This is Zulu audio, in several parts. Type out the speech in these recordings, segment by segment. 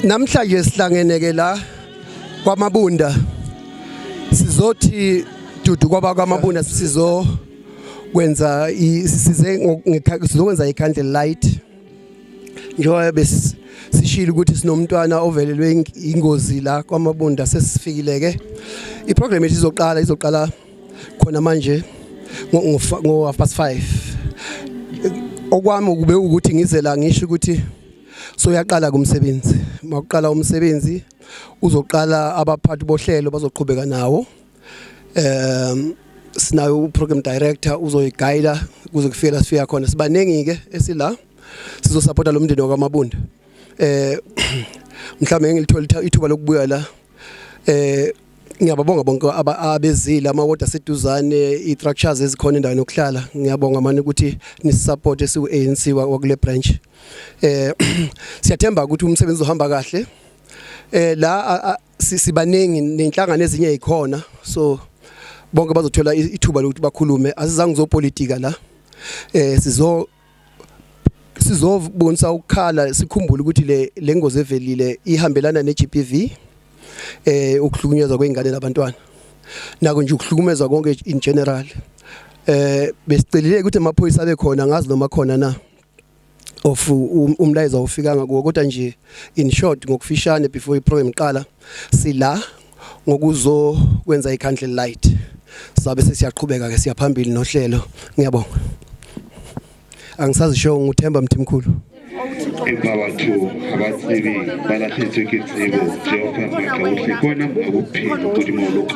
Namhlanje sihlangene ke la kwaMabunda sizothi dudu kwaMabunda sizokwenza sizokwenza i-candle light njengoba besishilo ukuthi sinomntwana ovelelwe ingozi la kwaMabunda sesifikile ke iprogram yethu izoqala khona manje ngo 5:30 okwami kube ukuthi ngize la ngisho ukuthi so yaqala kumsebenzi maqala umsebenzi uzoqala abaphathi bohlelo bazoqhubeka nawo sinayo uprogram director uzoyiguide kuze kufika sifika khona sibanengi ke esila sizosupporta lo mndeni wakaMabunda mhlawumbe ngilithola ithuba lokubuya la ngiyababonga bonke abezile amaward aseduzane i-structures ezikhona endaweni yokuhlala ngiyabonga manje ukuthi nisupport esiwu-ANC wakule branch siyathemba ukuthi umsebenzi uhamba kahle la sibanengi nenhlangano ezinye ezikhona bonke bazothola ithuba lokuthi bakhulume asizange ngizopolitika la sizobonisa ukukhala sikhumbule ukuthi le ngozi evelile ihambelana ne-GBV ukuhlukunyezwa kwengane labantwana nako nje ukuhlukumeza konke in general besicelile ukuthi amaphoyisa abe khona ngazi noma khona na of umlayezo ufikanga kuwo kodwa nje in short ngokufishane before iprogram iqala sila ngokuzokwenza i-candle light sabe sesiyaqhubeka ke siyaphambili nohlelo ngiyabonga angisazi show nguThemba Mthimkhulu empower to abasebi balahlethwe ke tsebo Jehova makauhle kona akuphila ukuthi mawuloka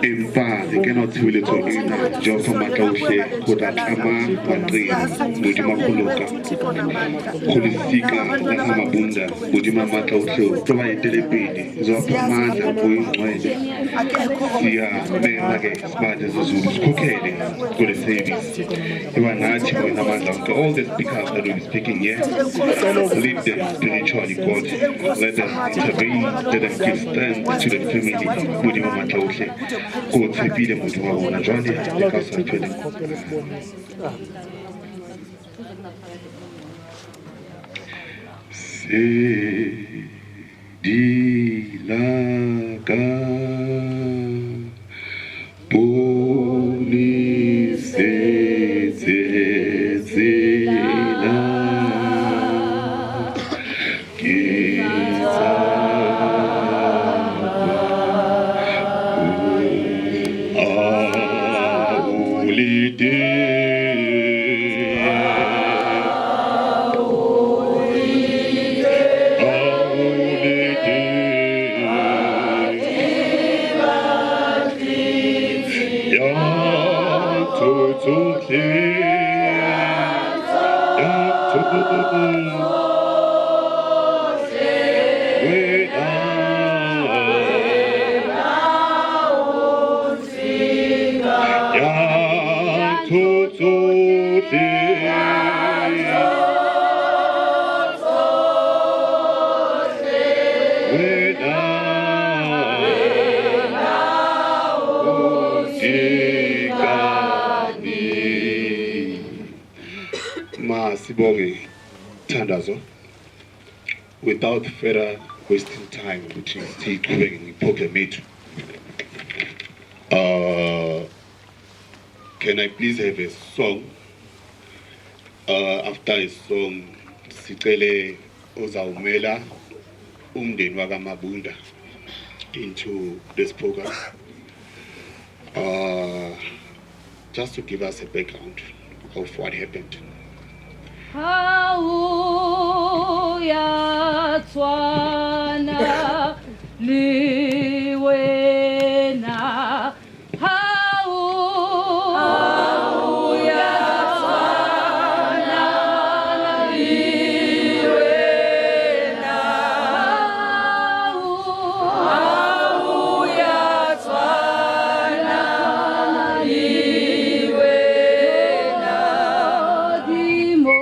empa ke no thibile to ina Jehova makauhle kodwa tlama kwaqina ukuthi makoloka kulisika la Mabunda ukuthi makauhle toba itelepedi zopha amandla kuyingcwele siya mema ke sibaje zizulu sikhokhele kule service ebanathi bona amandla all the speakers that will be speaking here lead them spiritually, God. Let them intervene, let them give strength to the family. Mudima Matlaushe, God, feed them with one journey, the castle to them. Without further wasting time, which is taking program it. Can I please have a song? After a song, Sicele Ozawumela umndeni wakaMabunda into this program. Just to give us a background of what happened. Hauya tswana liwena hauya tswana liwena hauya tswana liwena dimo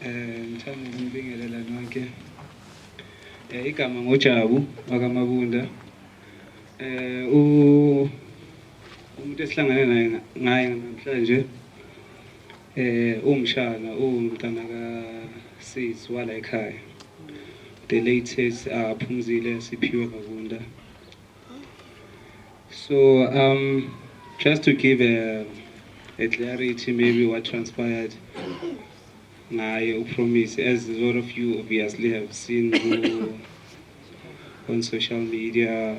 Ngithanda ukubingelela nonke. Igama ngoJabu wakamabunda. Umuntu esihlangane naye namhlanje umshana umntana kaSisi wala ekhaya. The latest Phumzile Siphiwe Mabunda. So just to give a clarity maybe what transpired. I promise, as a lot of you obviously have seen on social media,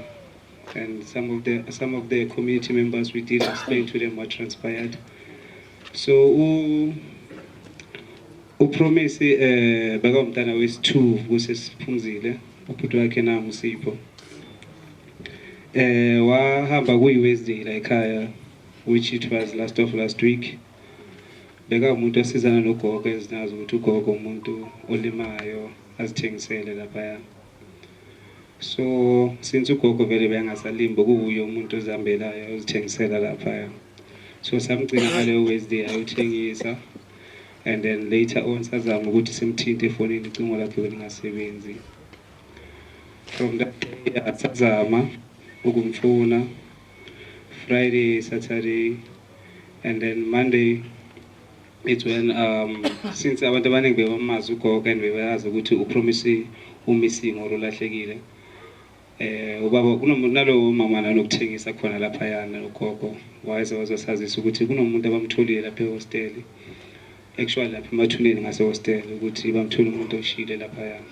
and some of the community members, we did explain to them what transpired. So promise baka umntana wesi-2 kusesiphumzile ubhuti wakhe namu Sipho wahamba kuyi-Wednesday la ekhaya, which it was last week. Beka umuntu osizana nogogo ezinazo ukuthi ugogo umuntu olimayo azithengisele lapha. So since ugogo vele bengasalimba kuuyo umuntu ozihambelayo uzithengisela lapha. So samgcina ngaleyo Wednesday ayothengisa, and then later on sazama ukuthi simthinte efonini icingo lakhe belingasebenzi. From that day sazama ukumfuna Friday, Saturday, and then Monday. It's when since abantu abaningi bebamazi ugogo and bebayazi ukuthi upromise umissing or ulahlekile, ubaba kunomuntu mama nanokuthengisa khona lapha yana ugogo wazosazisa ukuthi kunomuntu abamtholile lapha ehostel, actually lapha emathuneni ngase hostel ukuthi bamthola umuntu oshile lapha yana.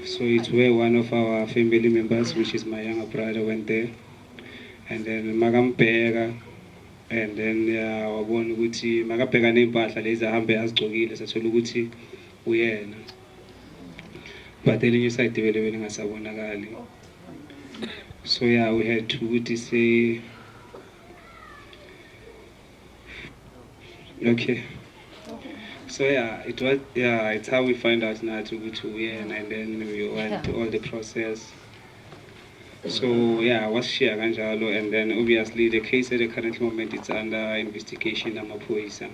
So it's where one of our family members, which is my younger brother, went there, and then magambheka. And then wabona ukuthi makabheka nempahla lezi ahambe azigcokile sathola ukuthi uyena, but elinye side vele ngasabonakali. So yeah, we had to ukuthi say okay. So yeah, it's how we find out now to uyena, and then we went to all the process. So yeah, I was share kanjalo, and then obviously the case at the current moment it's under investigation amaphoyisa.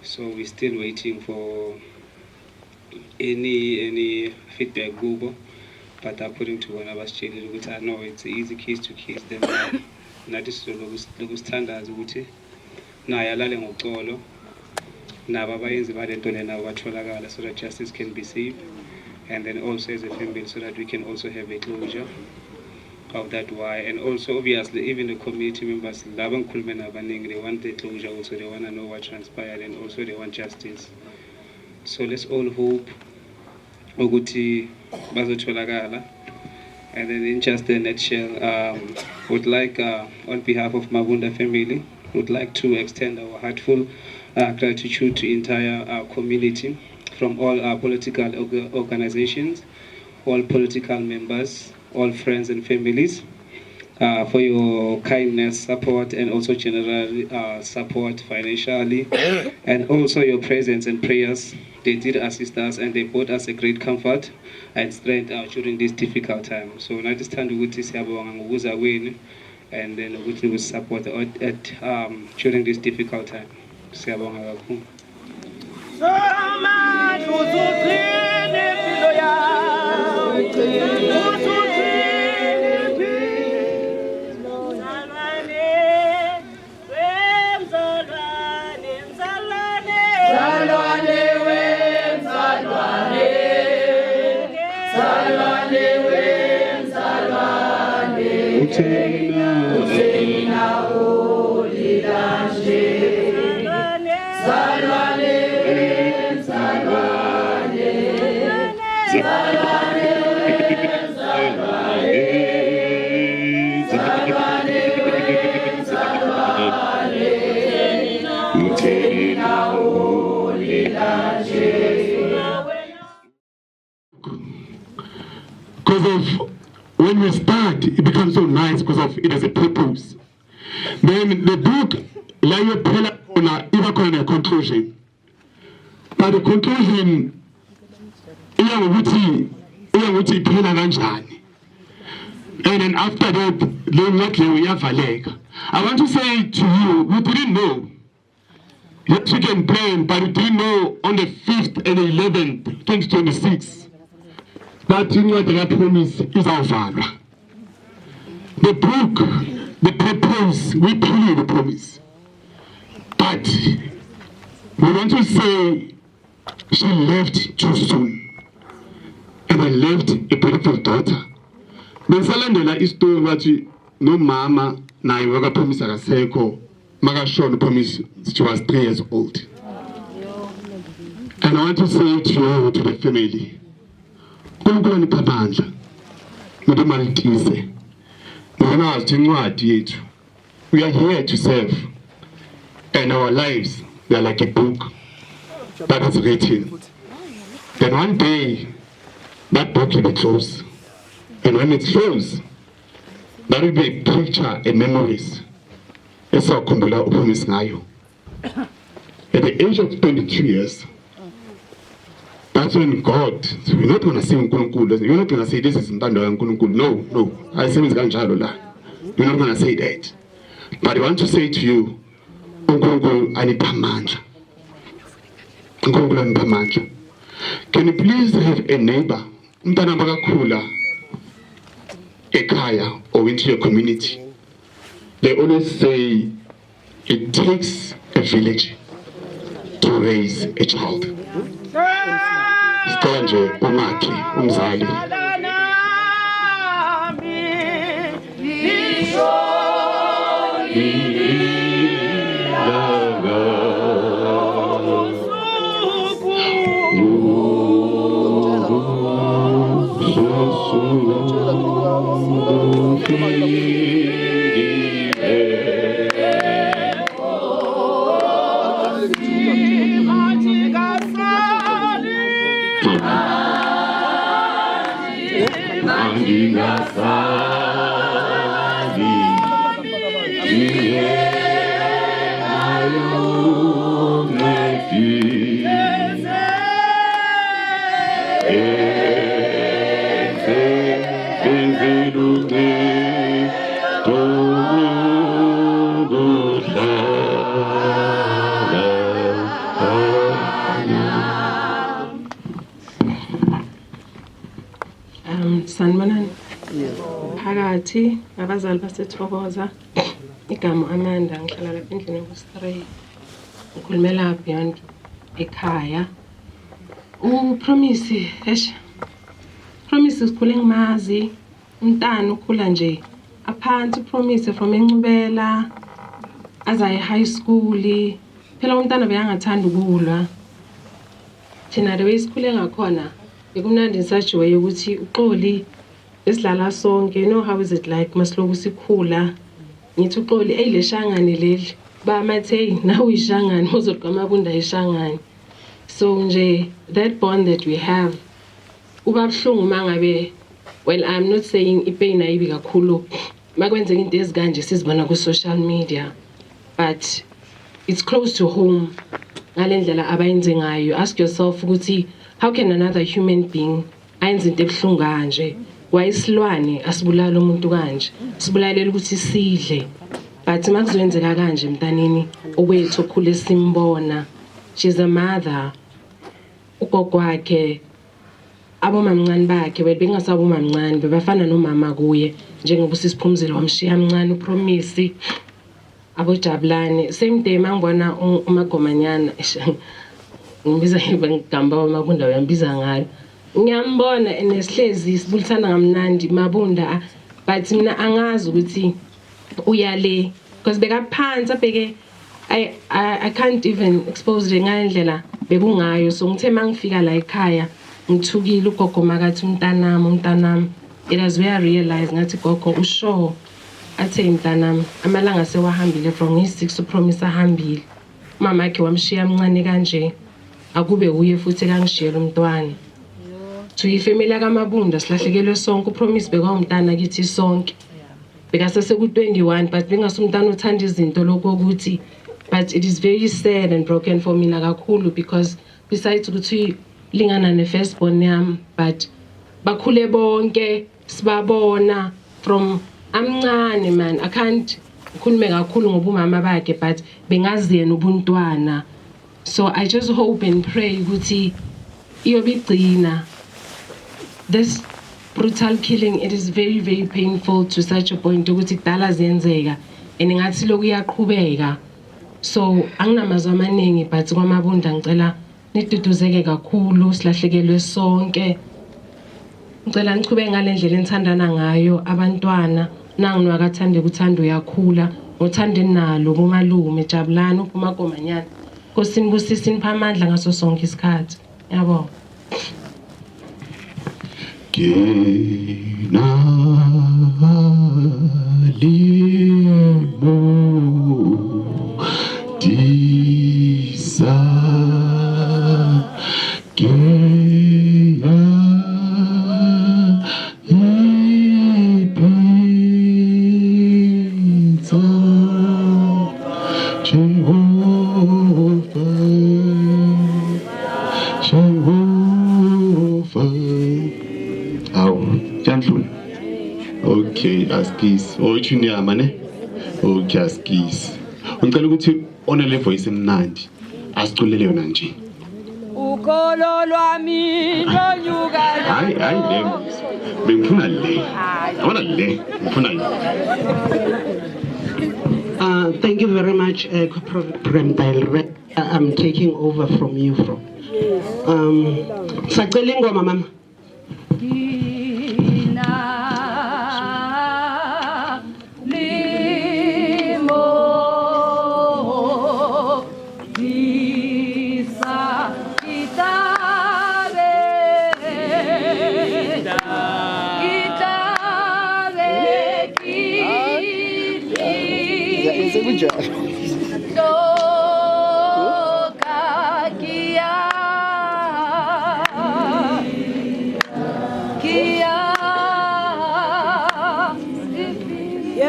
So we're still waiting for any feedback kubo, but according to one of us which I know it's an easy case to case them. Nathi lokusithandaza ukuthi naye alale ngoxolo naba bayenzi balento lena batholakala so that justice can be saved. And then also as a family, so that we can also have a closure of that why. And also obviously even the community members, they want the closure also, they want to know what transpired, and also they want justice. So let's all hope ukuthi bazotholakala. And then in just a nutshell, would like on behalf of Mabunda family, would like to extend our heartfelt gratitude to entire community, from all our political organizations, all political members, all friends and families, for your kindness, support, and also general support financially, and also your presence and prayers. They did assist us, and they brought us a great comfort and strength during this difficult time. So now this time we will and then we will support during this difficult time. Because of when we start, it becomes so nice because of it has a purpose. Then the book, even a conclusion. But the conclusion, and then after that, then what we have a leg. I want to say to you, we didn't know. Yes, we can plan, but do you know on the 5th and the 11th, 2026, that incwadi promise is our The book, the purpose, we pay the promise. But we want to say she left too soon. And I left a beautiful daughter. Bensalandela istory wathi no mama naye wakapromise akasekho makashona promise she was 3 years old. And I want to say to you, to the family, uNkulunkulu anipha amandla nokuthi malitise. Ngonazi incwadi yethu. We are here to serve, and our lives, they are like a book that is written. Then one day that book will be closed, and when it's closed, that will be a picture and memories. Esawukhumbula upromise ngayo. At the age of 22 years, that's when God, so we're not going to say uNkulunkulu, you're not going to say this is intando kaNkulunkulu. No, I say kanjalo la. You're not going to say that. But I want to say to you, uNkulunkulu anipha amandla. uNkulunkulu anipha amandla. Can you please have a neighbor, umntana bakakhula ekhaya or into your community? They always say it takes a village to raise a child. Sicela nje umakhi umzali Sanibonani. Phakathi abazali baseThokoza igama Amanda ngihlala lapha endlini yokustrey. Ngikhulumela beyond ekhaya. Promise sikhule ngimazi umntana ukhula nje aphansi Promise from eNcubela aza high school phela umntana beyangathanda ukulwa. Thina the way sikhule ngakhona bekumnandi sajiwe ukuthi uXoli esidlala sonke. You know how is it like masiloku sikhula ngithi uXoli eyileshangane leli ba mathe na uyishangane uzodqama kunda ishangane. So nje that bond that we have ubabhlungu mangabe, well, I'm not saying ipain ayibi kakhulu makwenzeka into ezikanje sizibona ku social media, but it's close to home ngalendlela abayenze ngayo. Ask yourself ukuthi how can another human being ayenze into ebhlungu kanje? Why isilwane asibulala umuntu kanje? Sibulalela ukuthi sidle. But makuzwenzeka kanje mntanini owethu okhule simbona. She's a mother. Ugogo wakhe abomamncane bakhe bengasabomamncane bebafana nomama kuye njengoba usisiphumzile wamshiya mncane uPromise abojabulane. Same day mangibona uMagomanyana ngibiza ngigamba wamakunda uyambiza ngayo. Ngiyambona enesihlezi sibulisana ngamnandi mabunda, but mina angazi ukuthi uyale because bekaphansi abheke I can't even expose le ngandlela bekungayo. So ngithe mangifika la ekhaya ngithukile ugogo makathi umntanami it has where I realize ngathi gogo usho athe umntanami amalanga sewahambile from his 6 uPromise ahambile. Mama yakhe wamshiya mncane kanje akube uye futhi kangishiyela umntwana. To ifamily kaMabunda silahlekelwe sonke uPromise bekawumntana kithi sonke. Bekasase ku 21 but bengasumntana uthanda izinto lokho ukuthi, but it is very sad and broken for mina kakhulu because besides ukuthi lingana ne firstborn yami, but bakhule bonke sibabona from amncane man. I can't ukhulume kakhulu ngoba umama bakhe but bengazi yena ubuntwana So I just hope and pray ukuthi iyobigcina. This brutal killing, it is very, very painful to such a point ukuthi kudala ziyenzeka and ngathi lokhu iyaqhubeka. So anginamazwi amaningi but kwaMabunda ngicela niduduzeke kakhulu silahlekelwe sonke. Ngicela nichubeke ngalendlela enithandana ngayo abantwana nangu akathande ukuthanda uyakhula ngothande nalo kumalume jabulani uphuma komanyana. Nkosini busisi nipha amandla ngaso sonke isikhathi. Yabo. Kena limo disa keya ipinza Jehovah. Okay, askis. Oyithi nyama ne? Okay, askis. Ngicela ukuthi onele voice emnandi. Asiculele yona nje. Ukholo lwami lonyuka. Hayi le. Bengifuna le. Awona le. Ngifuna le. Thank you very much, Program Director. I'm taking over from you from. Sacela ingoma mama.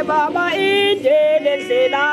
Baba indele sela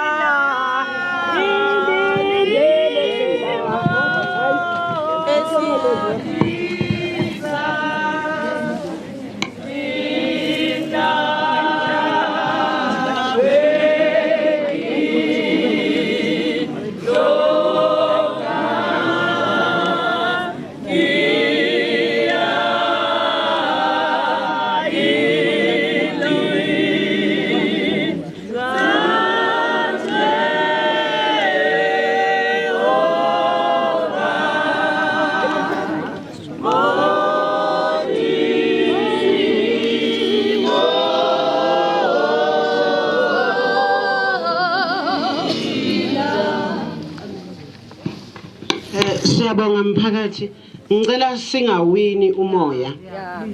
Siyabonga mphakathi. Ngicela singawini umoya.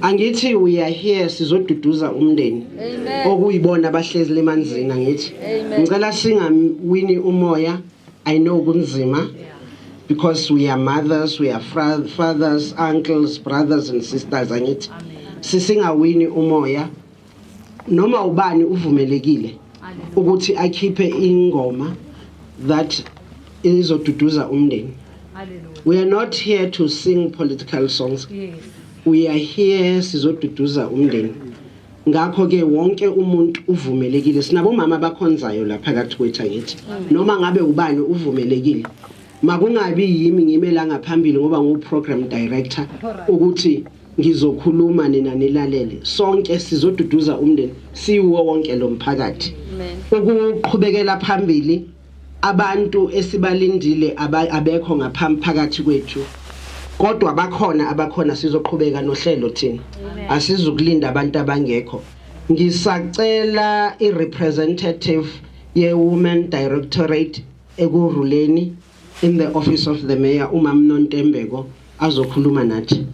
Angithi we are here sizoduduza umndeni. Okuyibona abahlezi lemanzini ngithi. Ngicela singawini umoya. I know kunzima because we are mothers, we are fathers, uncles, brothers and sisters angithi. Sisingawini umoya. Noma ubani uvumelekile ukuthi akhiphe ingoma that izoduduza umndeni. We are not here to sing political songs. Yes. We are here sizoduduza umndeni. Ngakho ke wonke umuntu uvumelekile. Sinabo mama abakhonzayo la phakathi kwethu ngithi. Noma ngabe ubani uvumelekile. Makungabi yimi ngimela ngaphambili ngoba ngu program director ukuthi ngizokhuluma nina nilalele. Sonke sizoduduza umndeni. Siwo wonke lo mphakathi. Ukuqhubekela phambili abantu esibalindile abekho ngaphakathi kwethu kodwa abakhona sizoqhubeka nohlelo thina asizukulinda abantu abangekho. Ngisacela irepresentative ye-Women Directorate ekuruleni in the office of the mayor uMam Nontembeko azokhuluma nathi.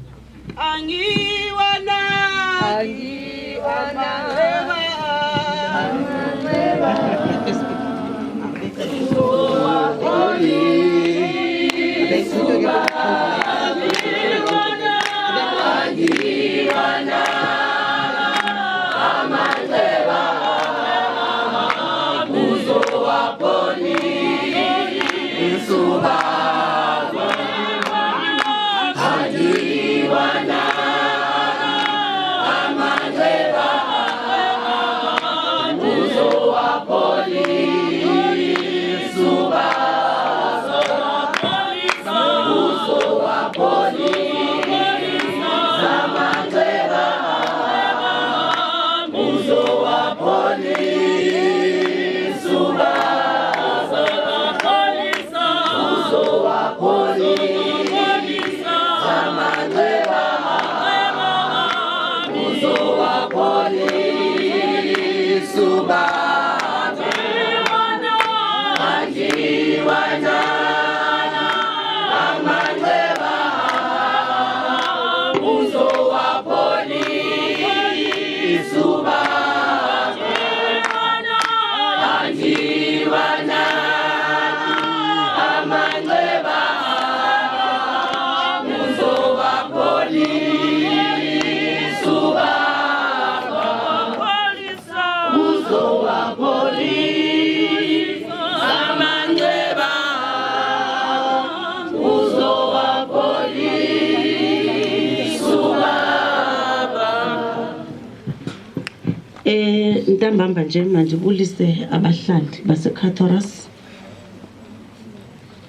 Ntambamba nje manje bulise abahlali baseCathoras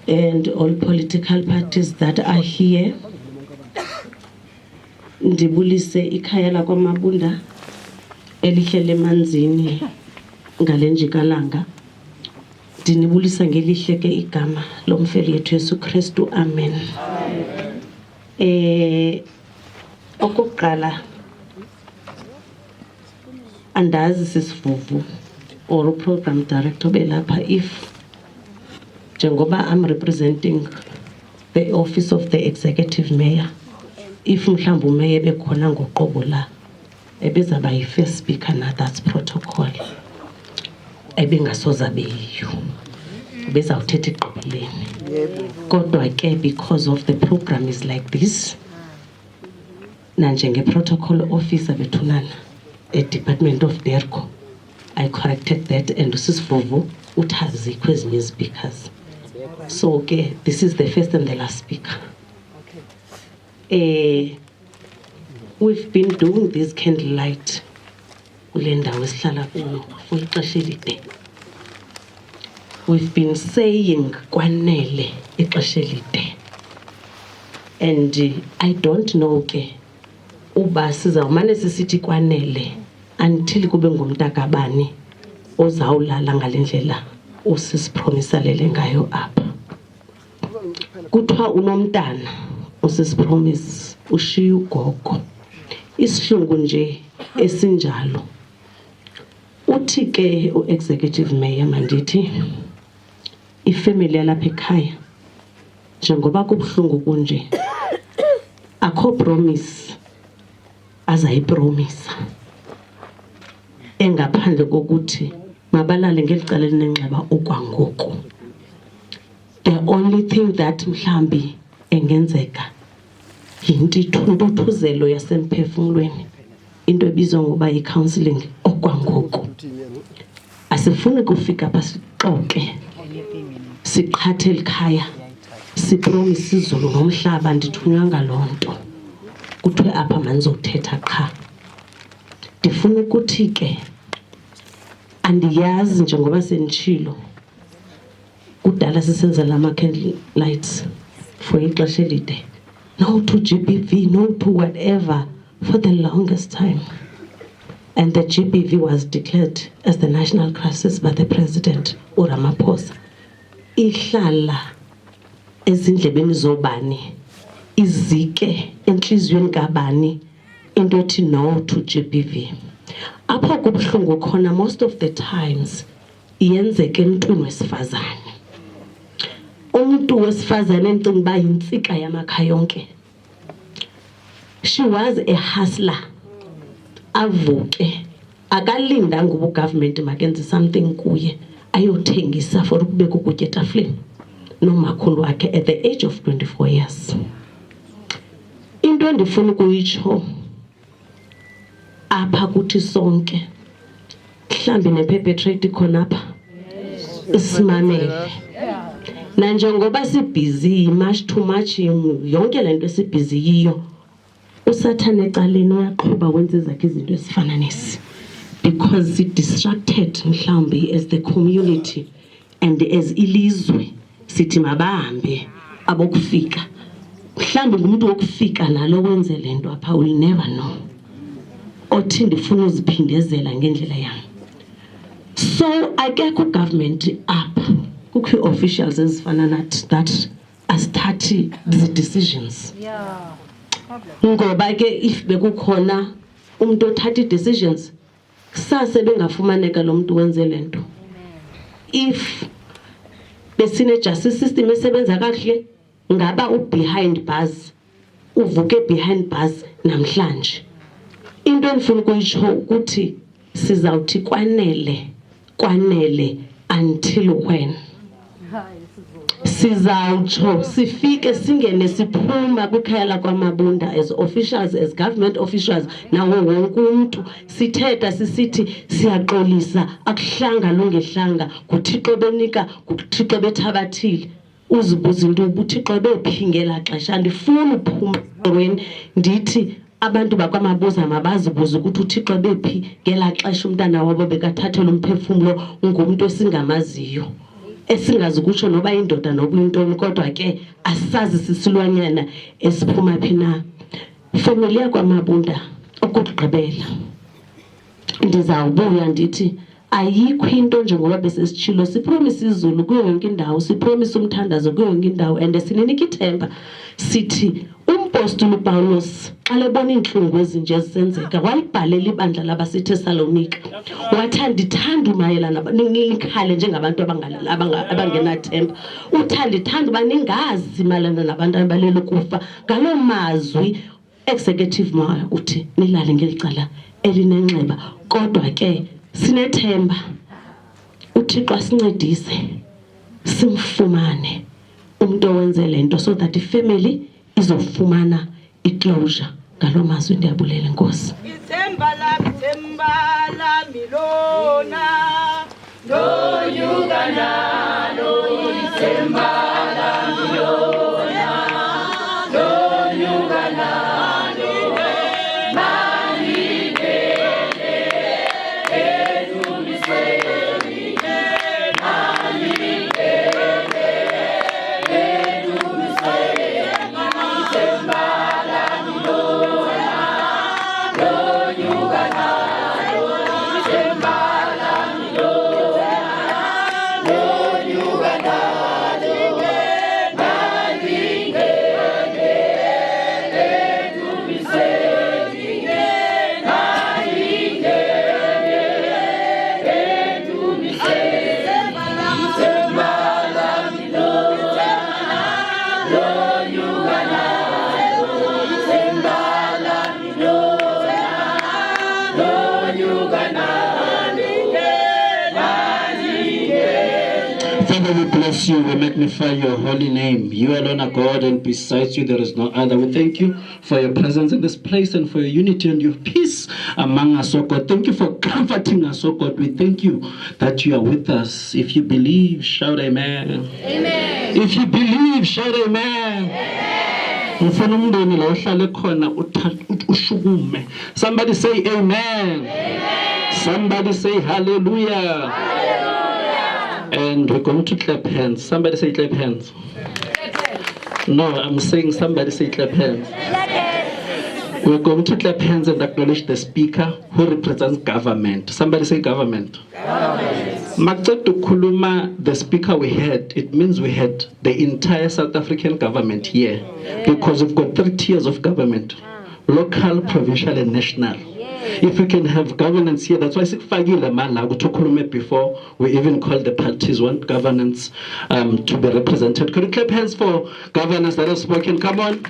and all political parties that are here. Ndibulise ikhaya la kwaMabunda elihle lemanzini ngalenjikalanga. Ndinibulisa ngelihle ke igama lomfeli yethu Yesu Kristu. Amen. Okokuqala andazi sisivuvu or program director belapha if njengoba I'm representing the office of the executive mayor, if mhlawumbe umayor bekhona ngoqobo la ebezaba yi-first speaker na that's protocol ebingasoza beyiyo bezawuthetha igqibeleni. Kodwa ke because of the program is like this nanjenge protocol officer bethunana Department of DERCO, I corrected that and usisivuvu uthazikho ezinye speakers. So okay, this is the first and the last speaker. We've been doing this candlelight kule ndawo esihlala kuyo for ixesha elide. We've been saying kwanele ixesha elide. And I don't know ke uba sizawumane sisithi kwanele until kube ngumntakabani ozawulala ngalendlela usisipromisalele ngayo apha. Kuthiwa unomntana usisipromise ushiya ugogo. Isihlungu nje esinjalo. Uthi ke u-executive mayor mandithi ifamily yalapha ekhaya njengoba kubuhlungu kunje akho promise azayipromisa engaphandle kokuthi mabalale ngelicala elinenxeba okwangoku. The only thing that mhlambi engenzeka yintuthuzelo yasemphefumulweni into ebizwa ngoba yi-counseling okwangoku. Asifuni kufika apha sixoke siqhathe elikhaya sipromise izulu nomhlaba ndithunywanga loo nto kuthiwe apha manizothetha qha. Ndifuna ukuthi ke andiyazi njengoba senditshilo kudala sisenzela ama-candle lights for ixesha elide, no to GBV, no to whatever for the longest time. And the GBV was declared as the national crisis by the president uRamaphosa. Ihlala ezindlebeni zobani izike enhliziyweni kabani into ethi no to GBV. Apha kubuhlungu khona most of the times iyenzeka emntwini wesifazane. Umuntu wesifazane encinga uba yintsika yamakhaya yonke. She was a hustler. Avuke akalinda ngoba government makenze something kuye ayothengisa for ukubeka ukutya etafuleni nomakhulu wakhe at the age of 24 years. Into endifuna ukuyitsho apha kuthi sonke mhlambi neperpetrate khona apha isimamele nanjengoba sibhizi much too much yonke lento esibhizi yiyo usathane ecaleni uyaqhuba wenza zakhe izinto ezifana nesi because it distracted mhlambi as the community and as ilizwe sithi mabahambe abokufika mhlambi ngumuntu wokufika nalo wenze lento apha will never know othi ndifuna uziphindezela ngendlela yami. So akekho government up kukho officials ezifana nathi that asithathi the decisions. Ngoba ke if bekukhona umuntu othatha decisions kusase bengafumaneka lo muntu wenze lento. If besine justice system esebenza kahle ngaba behind bars uvuke behind bars namhlanje. Into endifuna ukuyitsho ukuthi sizawuthi kwanele until when sizawutsho sifike singene siphuma kwikhaya lakwaMabunda as officials, as government officials nawo wonke umuntu sithetha sisithi siyaxolisa akuhlanga longehlanga kuThixo benika kuThixo bethabathile uzibuza into ubuThixo bephingela xesha andifuni uphuma weni ndithi abantu bakwamabuza mabazibuza ukuthi uThixo bephi ngelaa xesha umntana wabo bekathathelwa umphefumulo ngumuntu esingamaziyo, esingazi ukutsho noba indoda noba intoni, kodwa ke asazi sisilwanyana esiphuma phi na. Family yakwaMabunda, okugqibela ndizawubuya ndithi ayikho into njengoba besesitshilo, sipromise izulu kuyo yonke indawo, sipromise umthandazo kuyo yonke indawo, and sininika ithemba sithi umpostoli uPawulos xa lebona iintlungu ezinje ezisenzeka walibhalela ibandla labaseThesalonika wathi andithanda umayelana nikhale njengabantu abangenathemba, uthandithanda uba ningazi malana nabantu abalele ukufa. Ngaloo mazwi executive ma uthi nilale ngelicala elinenxeba, kodwa ke sinethemba uThixo asincedise simfumane umuntu owenze lento, so that ifamily izofumana iclosure. Ngaloo mazwi ndiyabulela, Nkosi. Ithemba lami lona lonyuka nalo, ithemba lami lona lonyuka nalo. Father, we bless you, we magnify your holy name. You alone are God, and besides you there is no other. We thank you for your presence in this place and for your unity and your peace among us, oh God. Thank you for comforting us, oh God. We thank you that you are with us. If you believe, shout amen. Amen. If you believe, shout amen. Amen. Somebody say amen. Amen. Somebody say hallelujah. Hallelujah. And we're going to clap hands. Somebody say clap hands. No, I'm saying somebody say clap hands. We're going to clap hands and acknowledge the speaker who represents government. Somebody say government. Kuluma, the speaker we had, it means we had the entire South African government here, because we've got 3 tiers of government: local, provincial, and national. If we can have governance here, that's why before we even called the parties want governance to be represented. Could you clap hands for governance that have spoken? Come on,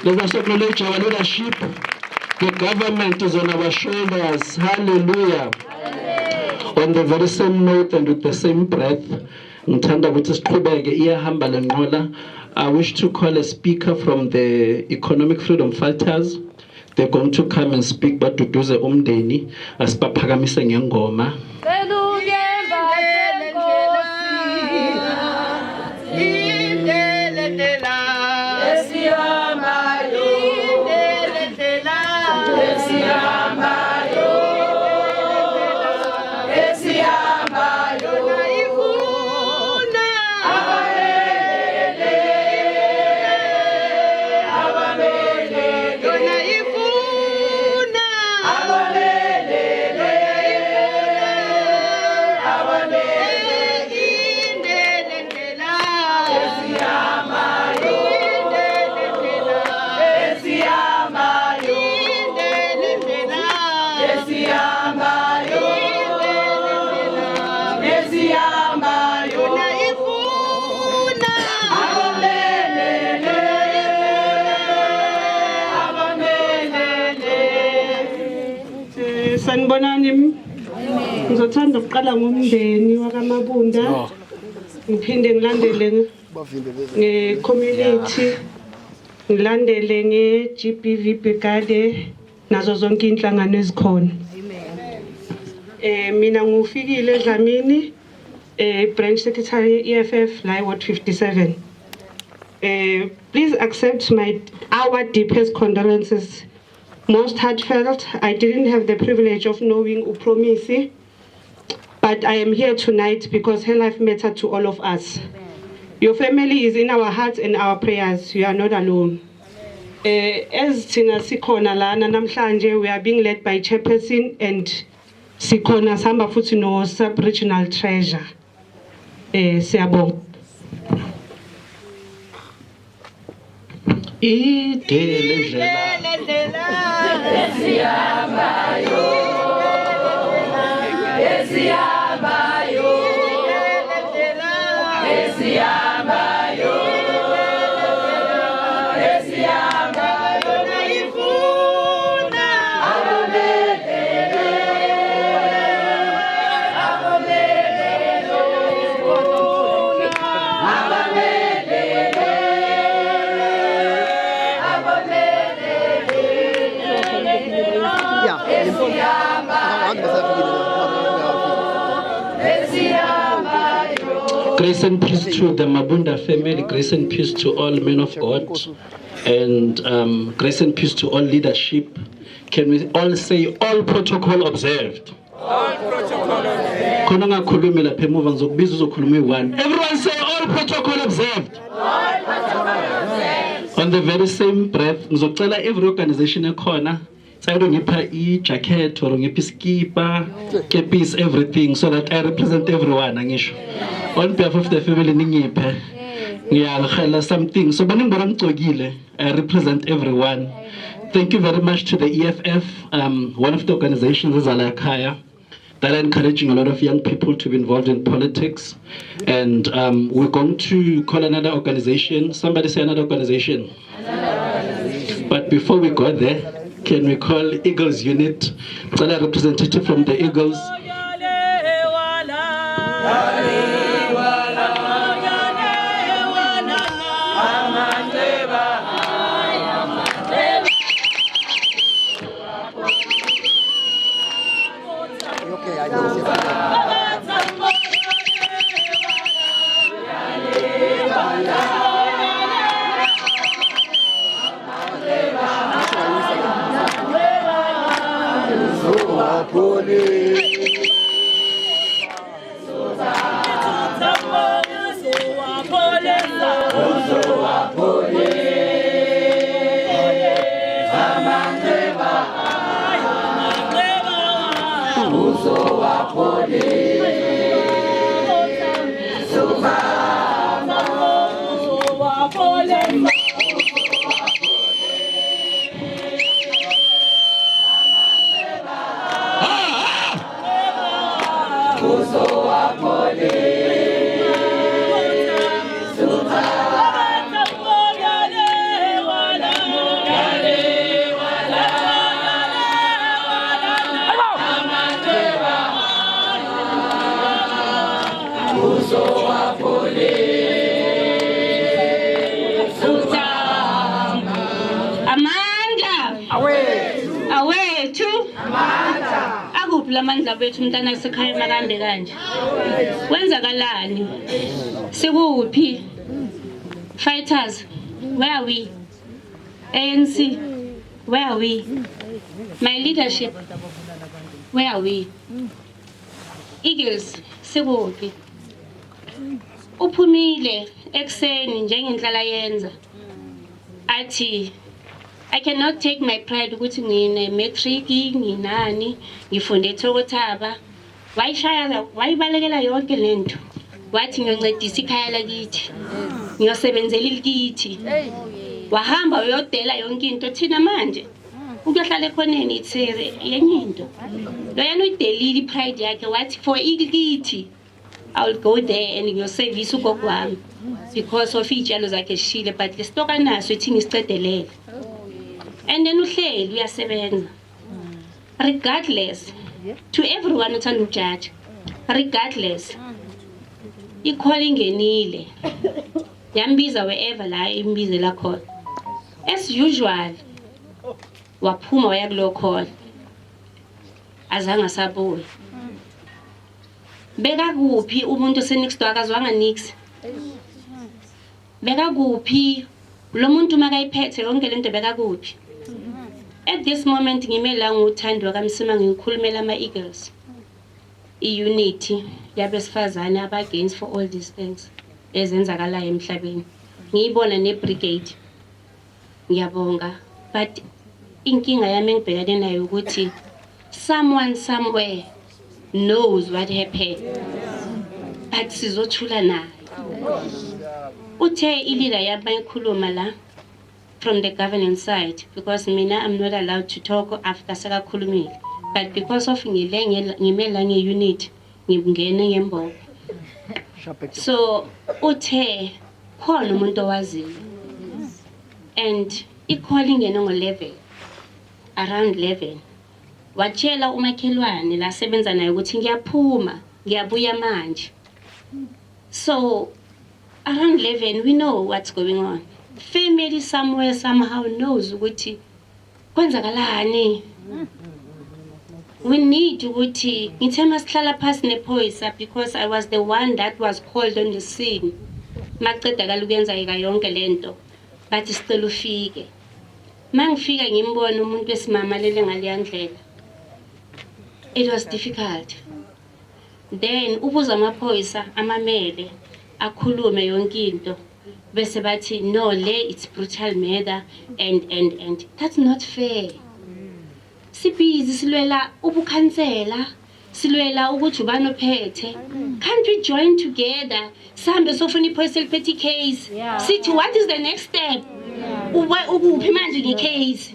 let us acknowledge our leadership. The government is on our shoulders. Hallelujah. On the very same note and with the same breath, I wish to call a speaker from the Economic Freedom Fighters. They're going to come and speak, but to do the umdeni as Papagamise Ngoma. Sanibonani, ngizothanda ukuqala ngomndeni wakaMabunda, ngiphinde ngilandele nge-community, ngilandele nge-GBV Brigade nazo zonke inhlangano ezikhona. Mina ngufikile eDlamini, branch secretary EFF la Ward 57. Please accept our deepest condolences most heartfelt. I didn't have the privilege of knowing Upromisi, but I am here tonight because her life mattered to all of us. Your family is in our hearts and our prayers. You are not alone. As Tina Sikona Lana Namhlanje, we are being led by Chairperson and Sikona Samba Futino Sub-Regional Treasure. Siabong. Grace and peace to the Mabunda family, grace and peace to all men of God, and grace and peace to all leadership. Can we all say all protocol observed? All protocol observed. Everyone say all protocol observed. All protocol observed. On the very same breath, every organization in corner. So I don't give a jacket or a skipa, kepis, everything, so that I represent everyone. On behalf of the family, something. So I represent everyone. Thank you very much to the EFF, one of the organizations is Alakaya, that are encouraging a lot of young people to be involved in politics. And we're going to call another organization. Somebody say another organization. But before we go there, can we call Eagles Unit? It's a representative from the Eagles. Lamandla bethu umntana sekhaya makambe kanje wenzakalani sikuphi fighters where are we ANC where are we my leadership where are we Eagles sikuphi uphumile ekseni njengenhlala yenza athi I cannot take my pride ukuthi ngine matric nginani ngifunde eThokothaba wayibalekela yonke lento wathi ngiyoncedisa ikhaya lakithi ngiyosebenzela ikithi wahamba uyodela yonke into thina manje ukuhlala ekhoneni ithi yenye into lo yana uyidelile ipride yakhe wathi for ikithi I will go there and ngiyoservice ugogo wami because of ijalo zakhe shile but lesitoka naso ethi ngisicedelele. And then uhleli uyasebenza regardless to everyone uthanda ukujudge regardless ikholi ingenile yambiza wherever la imbizela khona as usual waphuma waya kulo call azange sabuye beka kuphi umuntu senext door akazwanga nix beka kuphi lo muntu makayiphethe yonke lento beka kuphi At this moment ngimela nguthandwa kaMsima ngikhulumela ama-Eagles. I-unity yabesifazane aba-against for all these things ezenzakalayo emhlabeni. Ngiyibona ne-brigade. Ngiyabonga. But inkinga yami engibhekane nayo ukuthi someone somewhere knows what happened. But sizothula nayo. Uthe i-leader yami ikhuluma la from the governance side, because mina I'm not allowed to talk after sekakhulumile. But because of ngimela nge-unit ngingene ngembobo. So uthe khona umuntu owaziyo. And i-calling ingene ngo-11 around 11. Watshela umakhelwane la sebenza naye ukuthi ngiyaphuma ngiyabuya manje. So around 11 we know what's going on. Family somewhere somehow knows ukuthi kwenzakalani. We need ukuthi ngithe masihlala phansi nephoyisa, because I was the one that was called on the scene. Maqeda kalukuyenza yonke lento bathi sicela ufike. Mangifika ngimbona umuntu wesimama lele ngaliyandlela. It was difficult. Then ubuza amaphoyisa amamele akhulume yonke into bese bathi no le it's brutal murder and that's not fair. Sibhizi silwela ubukhansela, silwela ukuthi ubani ophethe. Can't we join together? Sambe sofuna iphoyisa eliphethe case. Sithi what is the next step? Ukuphi manje ngecase?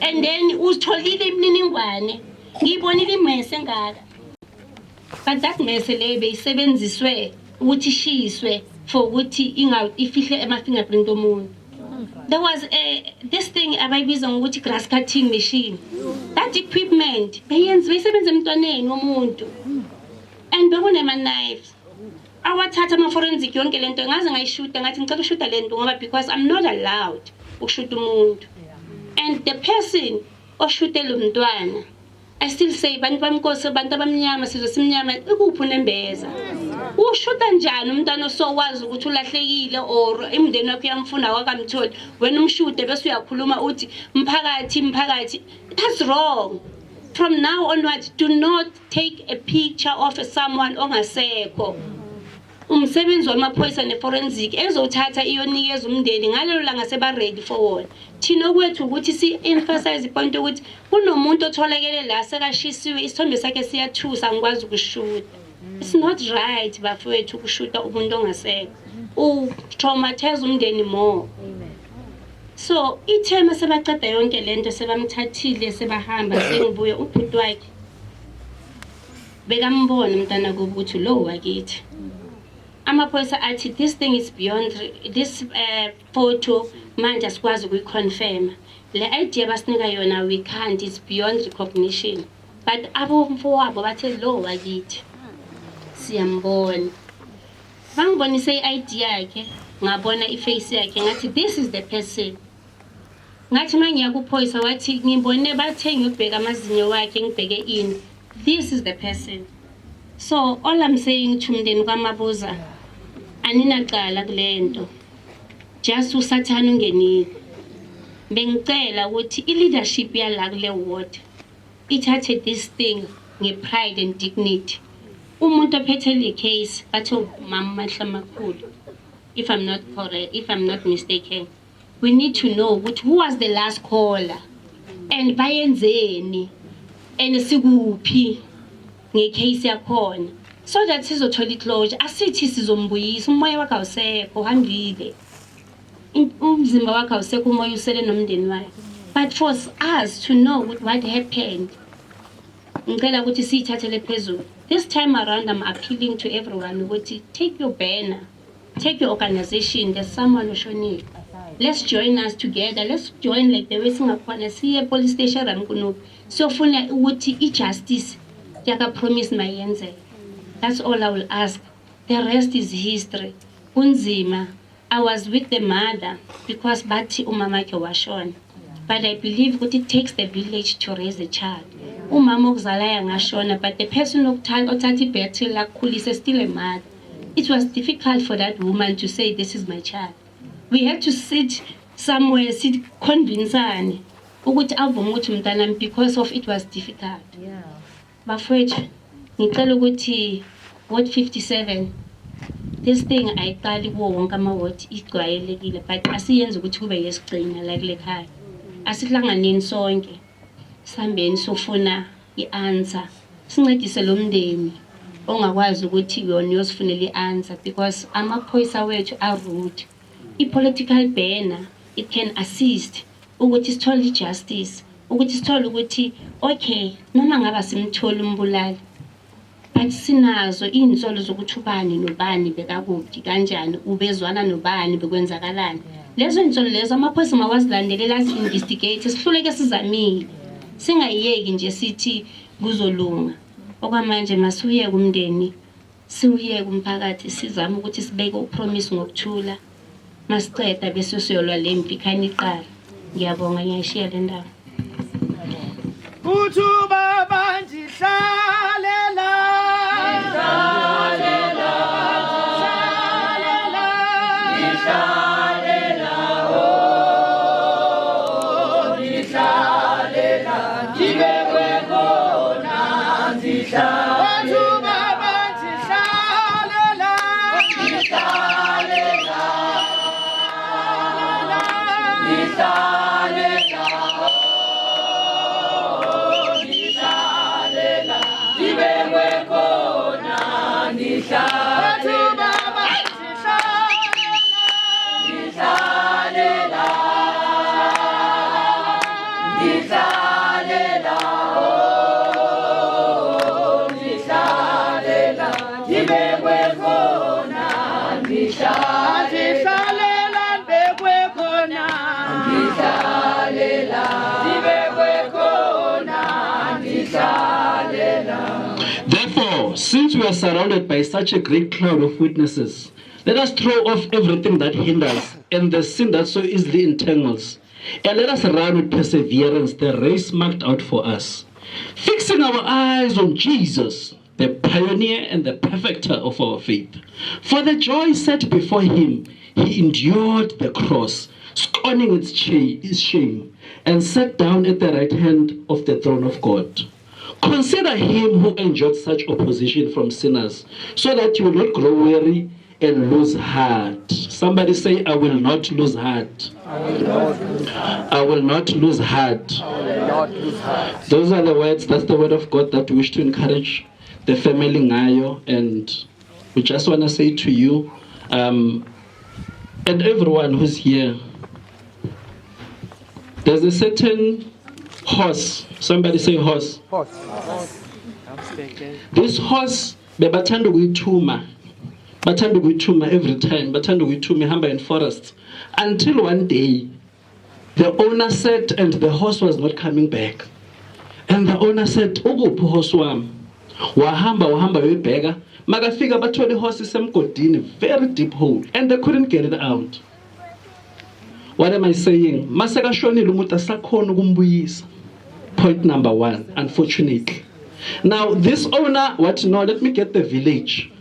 And then usitholile imininingwane. Ngibonile imese engaka. But that mese le beyisebenziswe ukuthi ishiswe for ukuthi ifihle ema-fingerprint omuntu. There was this thing abayibiza ngokuthi grass cutting machine. That equipment beyisebenza emntwaneni womuntu. And bekunema-knives. Awathatha ama-forensic yonke lento ngaze ngayishuta ngathi ngicela ushuta lento ngoba because I'm not allowed ukushuta umuntu. And the person oshutela umntwana, I still say bantu bamnkosi bantu abamnyama sizwe simnyama ikuphi unembeza. Ushuta njani umntwana osowazi ukuthi ulahlekile or imndeni wakhe yamfuna wakamtholi wena umshude bese uyakhuluma uthi mphakathi. That's wrong. From now onwards, do not take a picture of someone ongasekho. Umsebenzi wamaphoyisa ne-forensic ezothatha iyonikeza umndeni ngalelo langa seba ready for wona. Thina kwethu ukuthi si-emphasize point ukuthi kunomuntu otholakele la sekashisiwe isithombe sakhe siyathusa ngikwazi ukushuta. It's not right bafowethu ukushuta umuntu ongasekho. Traumatize umndeni more. So ithema sebaqeda yonke lento sebamthathile sebahamba sengibuye ubhuti wakhe. Bekambona umntana kuba ukuthi lo wakithi. Amaphoyisa athi this thing is beyond this photo manje asikwazi ukuyiconfirm. Le idea basinika yona we can't, it's beyond recognition. But abomfowabo bathe lo wakithi. Siyambona. Bangibonise i-idea yakhe, ngabona iface yakhe ngathi this is the person. Ngathi mangiya kuphoyisa wathi ngibone bathe ngiyobheka amazinyo wakhe ngibheke ini. This is the person. So all I'm saying to mndeni kwaMabuza, aninaqala kulento. Just usathana ungenile. Bengicela ukuthi i-leadership yala kule ward ithathe this thing nge-pride and dignity. Umuntu ophethe le case bathi mama Mahlamakhulu, if I'm not correct, if I'm not mistaken, we need to know who was the last caller and bayenzeni and sikuphi ngecase yakhona, so that sizothola iclosure. Asithi sizombuyisa umoya wakhe awusekho uhambile, umzimba wakhe awusekho, umoya usele nomndeni wakhe. But for us to know what happened, ngicela ukuthi siyithathele phezulu. This time around I'm appealing to everyone ukuthi take your banner, take your organization, there's someone oshonile. Let's join us together. Let's join like the way singakhona siye police station Ramkunupi. Siyofuna ukuthi i-justice yaka promise mayenze. That's all I will ask. The rest is history. Kunzima. I was with the mother because bathi umama ke washona. But I believe that it takes the village to raise a child. Umama ukuzala yangashona, but the person othathi ibhethe lakhulisa is still a mother. It was difficult for that woman to say this is my child. We had to sit somewhere, convince ukuthi avume ukuthi umntanami because of it was difficult. Bafowethu, ngicela ukuthi ward 57 this thing ayiqali kuwo wonke ama-ward igcwayelekile, but asiyenze ukuthi kube yesigcina la kule khaya. Asihlanganeni sonke sihambeni sofuna i-answer, sincedise lo mndeni ongakwazi ukuthi yona uyosifunela i-answer, because amaphoyisa wethu are-rude. I-political banner, it can assist ukuthi sithole i-justice, ukuthi sithole ukuthi okay noma ngaba simthole umbulali, but sinazo iy'nsolo zokuthi ubani nobani bekakuphi kanjani, ubezwana nobani bekwenzakalani. Lezo iy'nsolo lezo amaphoyisa mawazilandelela azi-investigate, sihluleke sizamile, singayiyeki nje sithi kuzolunga. Okwamanje masiyeke umndeni, siwuyeke umphakathi, sizame ukuthi sibeke upromise ngokuthula, masiceda bese siyolwa le mpi khani iqala. Ngiyabonga, ngiyayishiya le ndawo. Uthi baba ndihlalela Therefore, since we are surrounded by such a great cloud of witnesses, let us throw off everything that hinders and the sin that so easily entangles, and let us run with perseverance the race marked out for us, fixing our eyes on Jesus, the pioneer and the perfecter of our faith. For the joy set before him, he endured the cross, scorning its shame, and sat down at the right hand of the throne of God. Consider him who endured such opposition from sinners, so that you will not grow weary and lose heart. Somebody say, I will not lose heart. I will not lose heart. Those are the words, that's the word of God that we wish to encourage the family Ngayo. And we just want to say to you, and everyone who's here, there's a certain horse. Somebody say horse. This horse, bebathanda ukuyithuma. Bathanda ukuyithuma every time. Bathanda ukuyithuma ihamba in forest. Until one day, the owner said, and the horse was not coming back. And the owner said, ukuphi horse wami? Wahamba uyibheka. Makafika bathole ihorse isemgodini, very deep hole, and they couldn't get it out. What am I saying? Masekashonile umuntu asakhona ukumbuyisa. Point number one, unfortunately. Now, this owner, let me get the village.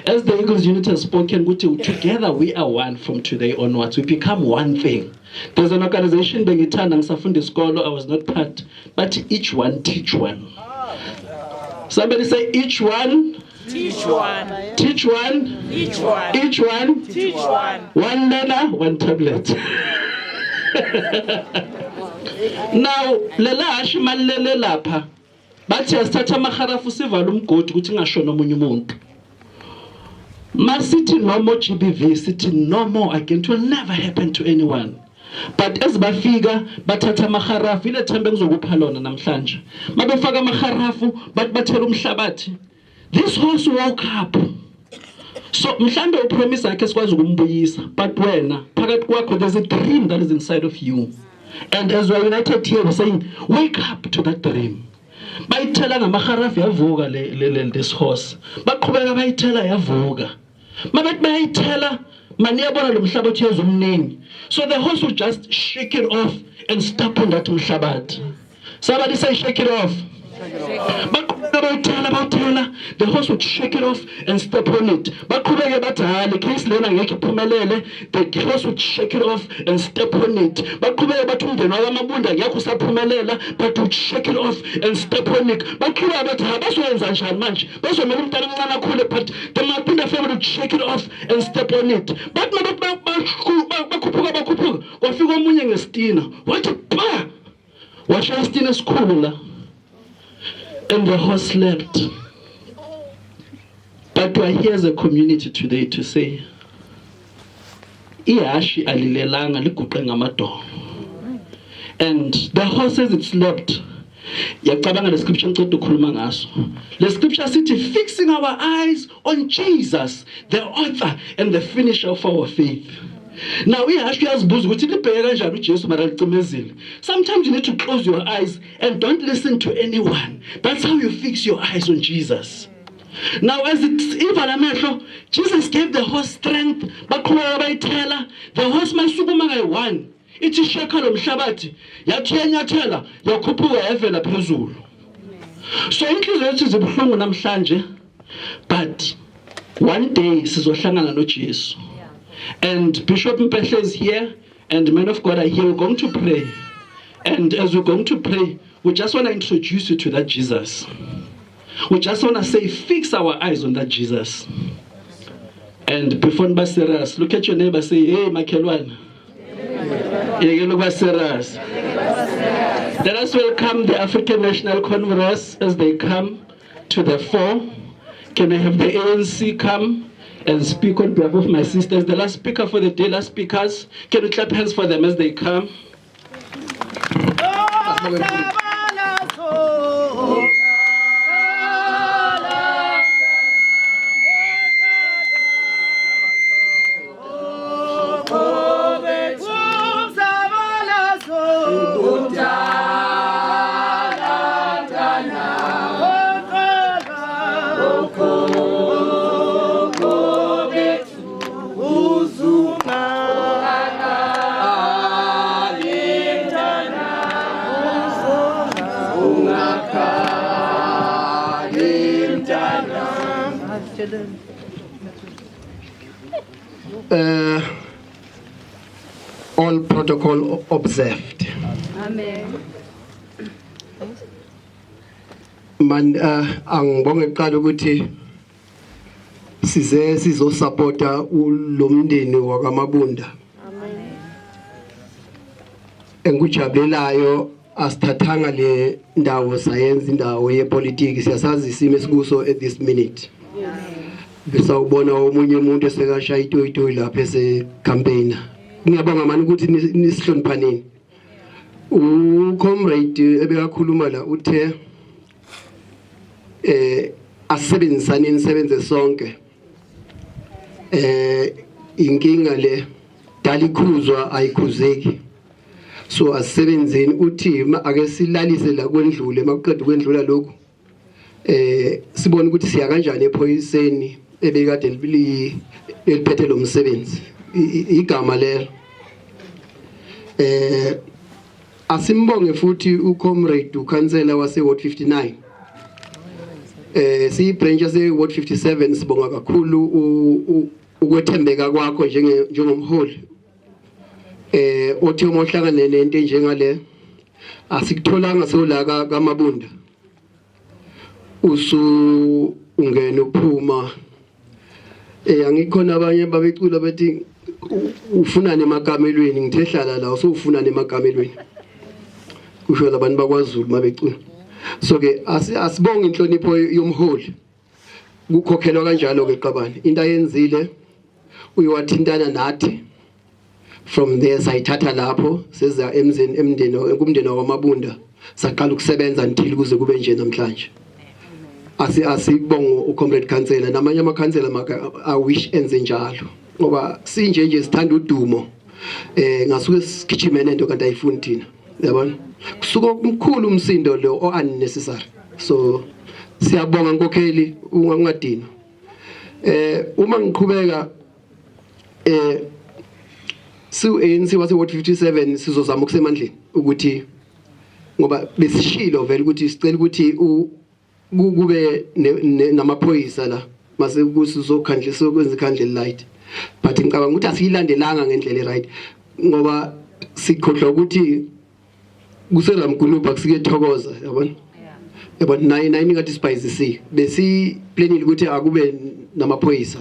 As the Eagles unit has spoken, together we are one from today onwards. We become one thing. There's an organization, Bengitana Safundi Scholar, I was not part, but each one teach one. Somebody say, each one. Teach one. Teach one. Each one. Each one. Teach one. One learner, one tablet. Now, lela ashimalele lapha. Bathi asithatha amaharafu sivala umgodi ukuthi ngashona omunye umuntu. Masithi no more GBV, sithi no more again. It will never happen to anyone. But as bafika bathatha amaharafu ile thembe ngizokupha lona namhlanje. Mabefaka amaharafu bathela umhlabathi. This horse woke up. So mhlambe upromise yakhe sikwazi ukumbuyisa, but wena phakathi kwakho there's a dream that is inside of you. And as we are united here, we're saying, wake up to that dream. Bayithela ngamaharafu yavuka this horse. Baqhubeka bayithela yavuka. Mabathi bayithela maniyabona lo mhlabathi yenza umningi. So the horse will just shake it off and step on that mhlabathi. Somebody say shake it off. The horse would shake it off and step on it. The horse would shake it off and step on it. But would shake it off and step on it. But the Mapunda family would shake it off and step on it. But watch Stina's cooler. And the horse slept. But we're here as a community today to say, and the horse as it slept, the scripture says, fixing our eyes on Jesus, the author and the finisher of our faith. Now sometimes you need to close your eyes and don't listen to anyone. That's how you fix your eyes on Jesus. Now as it's Jesus gave the horse strength, but the horse must one. It's a shackle of Shabbat. Yatella, Yakupu Evela Puzul. So includes a Namshanje, but one day Sizoshana Nochis. And Bishop Mpeshe is here, and men of God are here. We're going to pray. And as we're going to pray, we just want to introduce you to that Jesus. We just want to say, fix our eyes on that Jesus. And before Baseras, look at your neighbor, say, hey, Makelwan. Let us welcome the African National Congress as they come to the fore. Can I have the ANC come and speak on behalf of my sisters? The last speaker for the day, last speakers. Can you clap hands for them as they come? All protocol observed. Amen. Man angibonge kuqala ukuthi size sizosupporta ulomndeni wakaMabunda. Amen. Engujabulelayo asithathanga le ndawo sayenza indawo yepolitiki, siyasazi isimo esikuso at this minute. Bese ubona omunye umuntu esekashaya itoyitoyi lapha ese campaign. Ngiyabonga manje ukuthi nisihloniphaneni. Comrade ebekakhuluma la uthe asebenzisane nisebenze sonke. Inkinga le dalikhuzwa ayikhuzeki. So asebenzeni uthi ake silalise la kwendlule makuqeda kwendlula lokho. Sibona ukuthi siya kanjani ephoyiseni ebekade eliphethe lo msebenzi. Igama lelo. Asimbonge futhi uComrade uKhansela wase Ward 59. Si branch yase Ward 57 sibonga kakhulu ukwethembeka kwakho njengomholi. Othi uma uhlangane nento njengale asikutholanga sola kaMabunda. Usu ungena uphuma. Angikhona abanye babecula bethi ufuna nemakamelweni, ngithe hlala la usufuna nemakamelweni. Kusho labantu bakwaZulu mabecula. So ke asibonge inhlonipho yomholi. Kukhokhelwa kanjalo ke qabani. Into ayenzile uyiwathintana nathi. From there sayithatha lapho seza emndeni kumndeni wakaMabunda saqala ukusebenza until kuze kube nje namhlanje. Asibongo uComrade Khansela namanye amakhansela maka I wish enze njalo ngoba sinje sithanda udumo ngasuke sikhithimene into kanti ayifuni thina yabona kusuka umkhulu umsindo lo unnecessary. So siyabonga nkokheli ungadina. Uma ngiqhubeka ANC wase Ward 57 sizozama ukusemandleni ukuthi ngoba besishilo vele ukuthi sicela ukuthi kube namaphoyisa la mase kusizokhandle sokwenza ikhandle light but ngicabanga ukuthi asiyilandelanga ngendlela right ngoba sikhohlwa ukuthi kuseramguluba kusike thokoza yabona but nayi ngathi spice si besi planning ukuthi akube namaphoyisa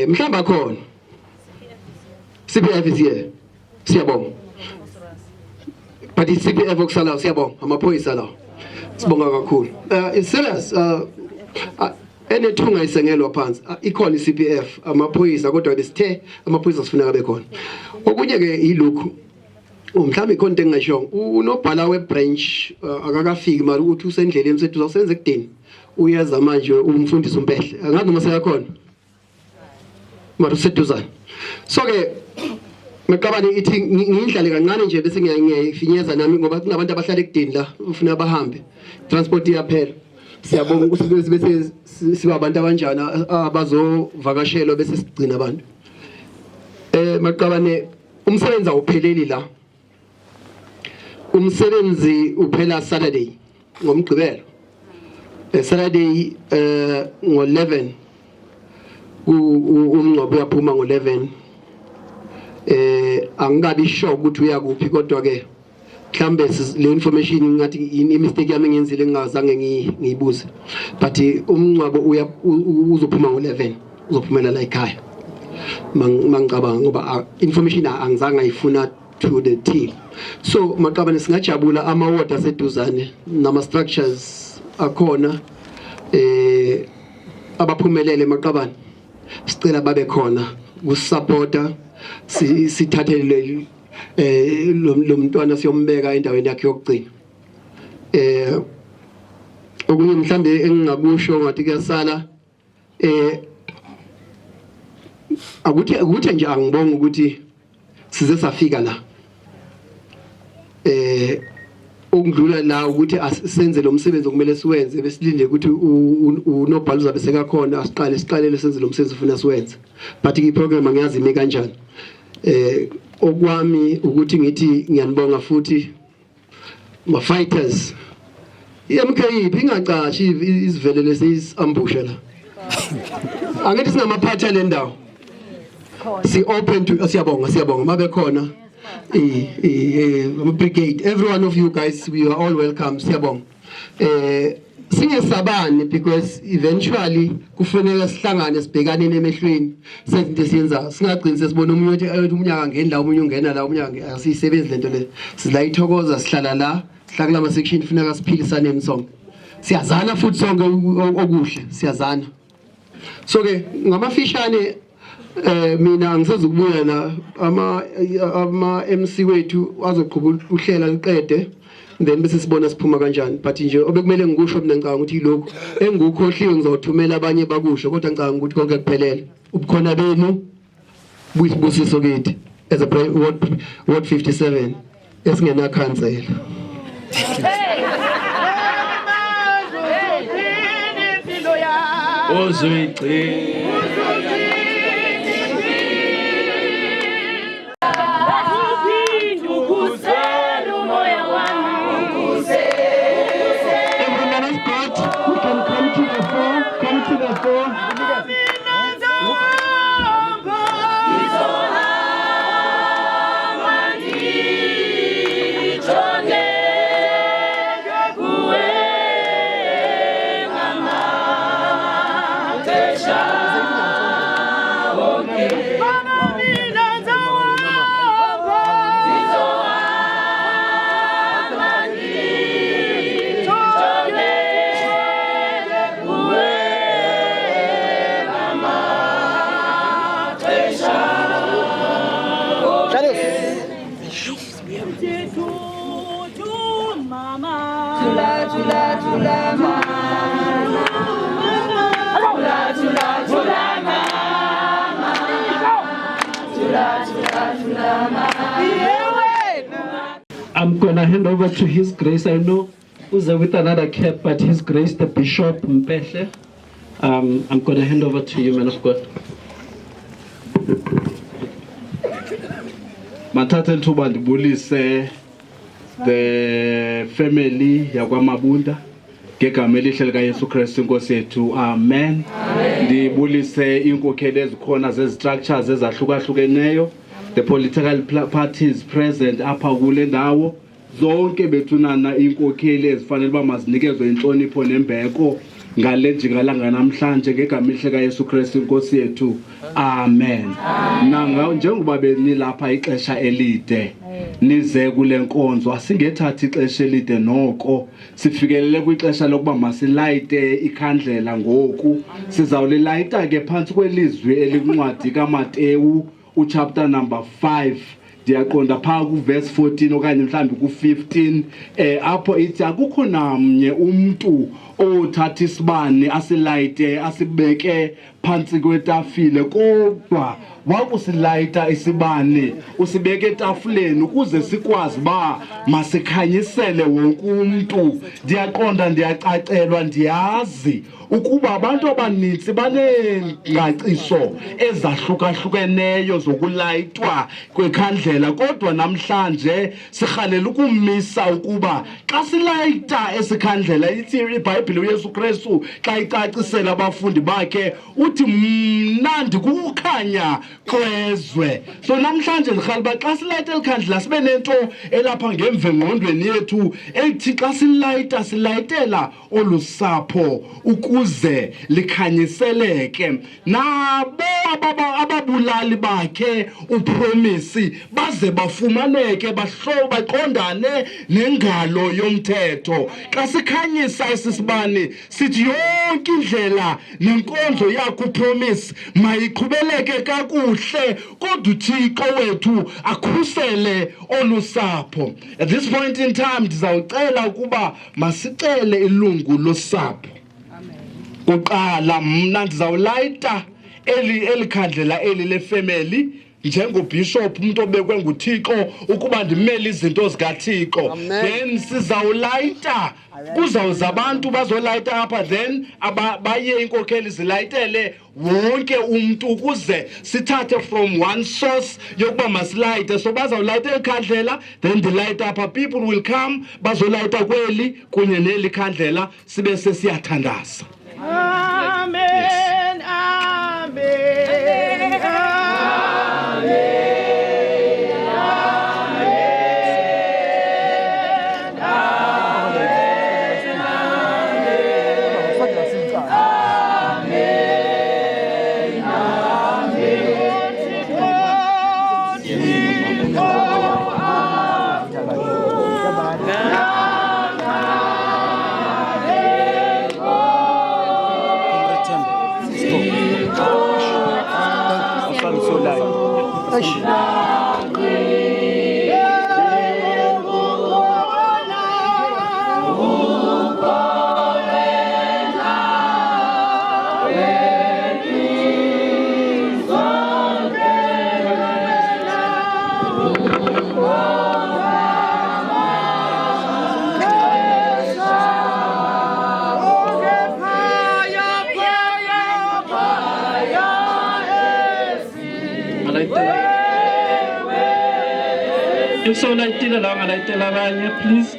mhlamba khona CPF is here siyabonga but CPF okusala siyabonga amaphoyisa la sibonga kakhulu it's serious enethunga isengelwa phansi ikhona iCPF amaphoyisa kodwa lesithe amaphoyisa sifuna kabe khona okunye ke ilokhu mhlawumbe ikhona into engasho unobhala webranch akakafiki mara ukuthi usendleleni sethu usenze ekudeni uyeza manje umfundisi uMpehle angazi noma seyakhona mara useduzana so ke maqabane ithi ngidlale kancane nje bese ngiyayifinyeza nami ngoba kunabantu abahlala ekudeni la ufuna bahambe transport iyaphela siyabonga ukuthi bese siba abantu abanjani abazovakashelwa bese sigcina abantu maqabane umsebenzi awupheleli la umsebenzi uphela Saturday ngomgqibelo Saturday ngo11 umngcwabo uyaphuma ngo11 angabi sure ukuthi uyakuphi kodwa ke mhlambe le information ngathi imistake yami ngiyenzile engazange ngiyibuze but umngcwabo uzophuma ngo11 uzophumela la ekhaya mangicabanga ngoba information angizange ayifuna to the team so maqabane singajabula ama ward aseduzane nama structures akhona abaphumelele maqabane sicela babe khona kusupporta sithathele lo mntwana siyombeka endaweni yakhe yokugcina okunye mhlambe engingakusho ngathi kuyasala akuthi nje angibonga ukuthi size safika la ukudlula la ukuthi asenze lo msebenzi okumele siwenze besilinde ukuthi unobhala uzabe sekakhona asiqale senze lo msebenzi ufuna siwenze but iprogram angiyazi ime kanjani okwami ukuthi ngithi ngiyanibonga futhi ma fighters iMK ingacashi isivelele sesiambusha la angithi sinamaphatha le ndawo si open to siyabonga mabe khona brigade every one of you guys we are all welcome siyabonga singesabani because eventually kufanele sihlangane sibhekane nemehlweni sezinto esiyenza singagcini sesibona umuntu umnyaka ngeni la umunye ungena la umnyaka asisebenzi lento le sizla ithokoza sihlala la sihlakula ama section kufanele siphilisane emsonke siyazana futhi sonke okuhle siyazana so ke ngamafishane mina angisezukubuya la ama MC wethu azoqhubula uhlela liqede then bese sibona siphuma kanjani but nje obekumele ngikusho mina ngicanga ukuthi lokho engukhohliwe ngizothumela abanye bakusho kodwa ngicanga ukuthi konke kuphelele ubukhona benu busibusiso kithi as a ward 57 esingena council I'm gonna hand over to His Grace. I know who's with another cap, but His Grace, the Bishop Mpehle. I'm gonna hand over to you, man of God. Mathatha lithuba ndibulise the family yakwaMabunda ngegama elihle lika Yesu Kristu inkosi yethu. Amen. Ndibulise inkokheli ezikhona zestructures ezahlukahlukeneyo, the political parties present apha kule ndawo zonke bethunana inkokheli ezifanele ba mazinikezwe inhlonipho nembeko ngale njengalanga namhlanje ngegama elihle lika Yesu Kristu inkosi yethu. Amen. Nanga njengoba benilapha ixesha elide nize kule nkonzo asingethathi ixesha elide noko sifikelele kwixesha lokuba masilayite ikhandlela ngoku. Sizawulilayita ke phansi kwelizwi elincwadi kaMateyu uchapter number 5 ndiyaqonda pha ku verse 14 okanye mhlambi ku 15 apho ithi akukho namnye umuntu othatha isibane asilayite asibeke phansi kwetafile kodwa wakusilayita isibane usibeke etafuleni ukuze sikwazi ba masikhanyisele wonke umuntu. Ndiyaqonda ndiyacacelwa ndiyazi ukuba abantu abaninzi banengaciso ezahlukahlukeneyo zokulayitwa kwekhandlela kodwa namhlanje sihalela ukumisa ukuba xa silayita esikhandlela ithi iBhayibhile uYesu Kristu xa icacisela abafundi bakhe uthi mna ndikukhanya kwezwe. So namhlanje ndihalaba xa silayita elikhandlela sibe nento elapha ngemvengqondweni yethu ethi xa silayita silayitela olusapho ukuze likhanyiseleke nabo ababulali bakhe uPromisi baze bafumaneke baqondane nengalo yomthetho. Xa sikhanyisa esisibane sithi yonke indlela nenkonzo yakhe uPromisi mayiqhubeleke kakuhle kodwa uThixo wethu akhusele olusapho. At this point in time ndizawucela ukuba masicele ilungu losapho. Kuqala mna ndizawulayita elikhandlela le family njengobishop umuntu obekwe nguThixo ukuba ndimele izinto zikaThixo. Then sizawulayita kuzawuza abantu bazolayita apha then baye inkokheli zilayitele wonke umuntu ukuze sithathe from one source yokuba masilayite. So bazawulayita elikhandlela then ndilayita apha, people will come bazolayita kweli kunye neli khandlela sibe sesiyathandaza. Amen, amen, amen. So lightila lang alaytela abanye please.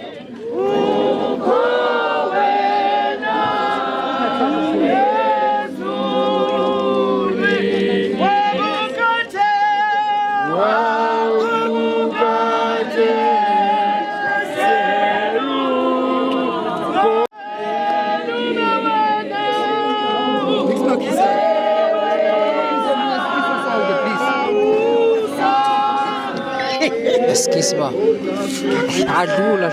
Excuse-moi. Adula.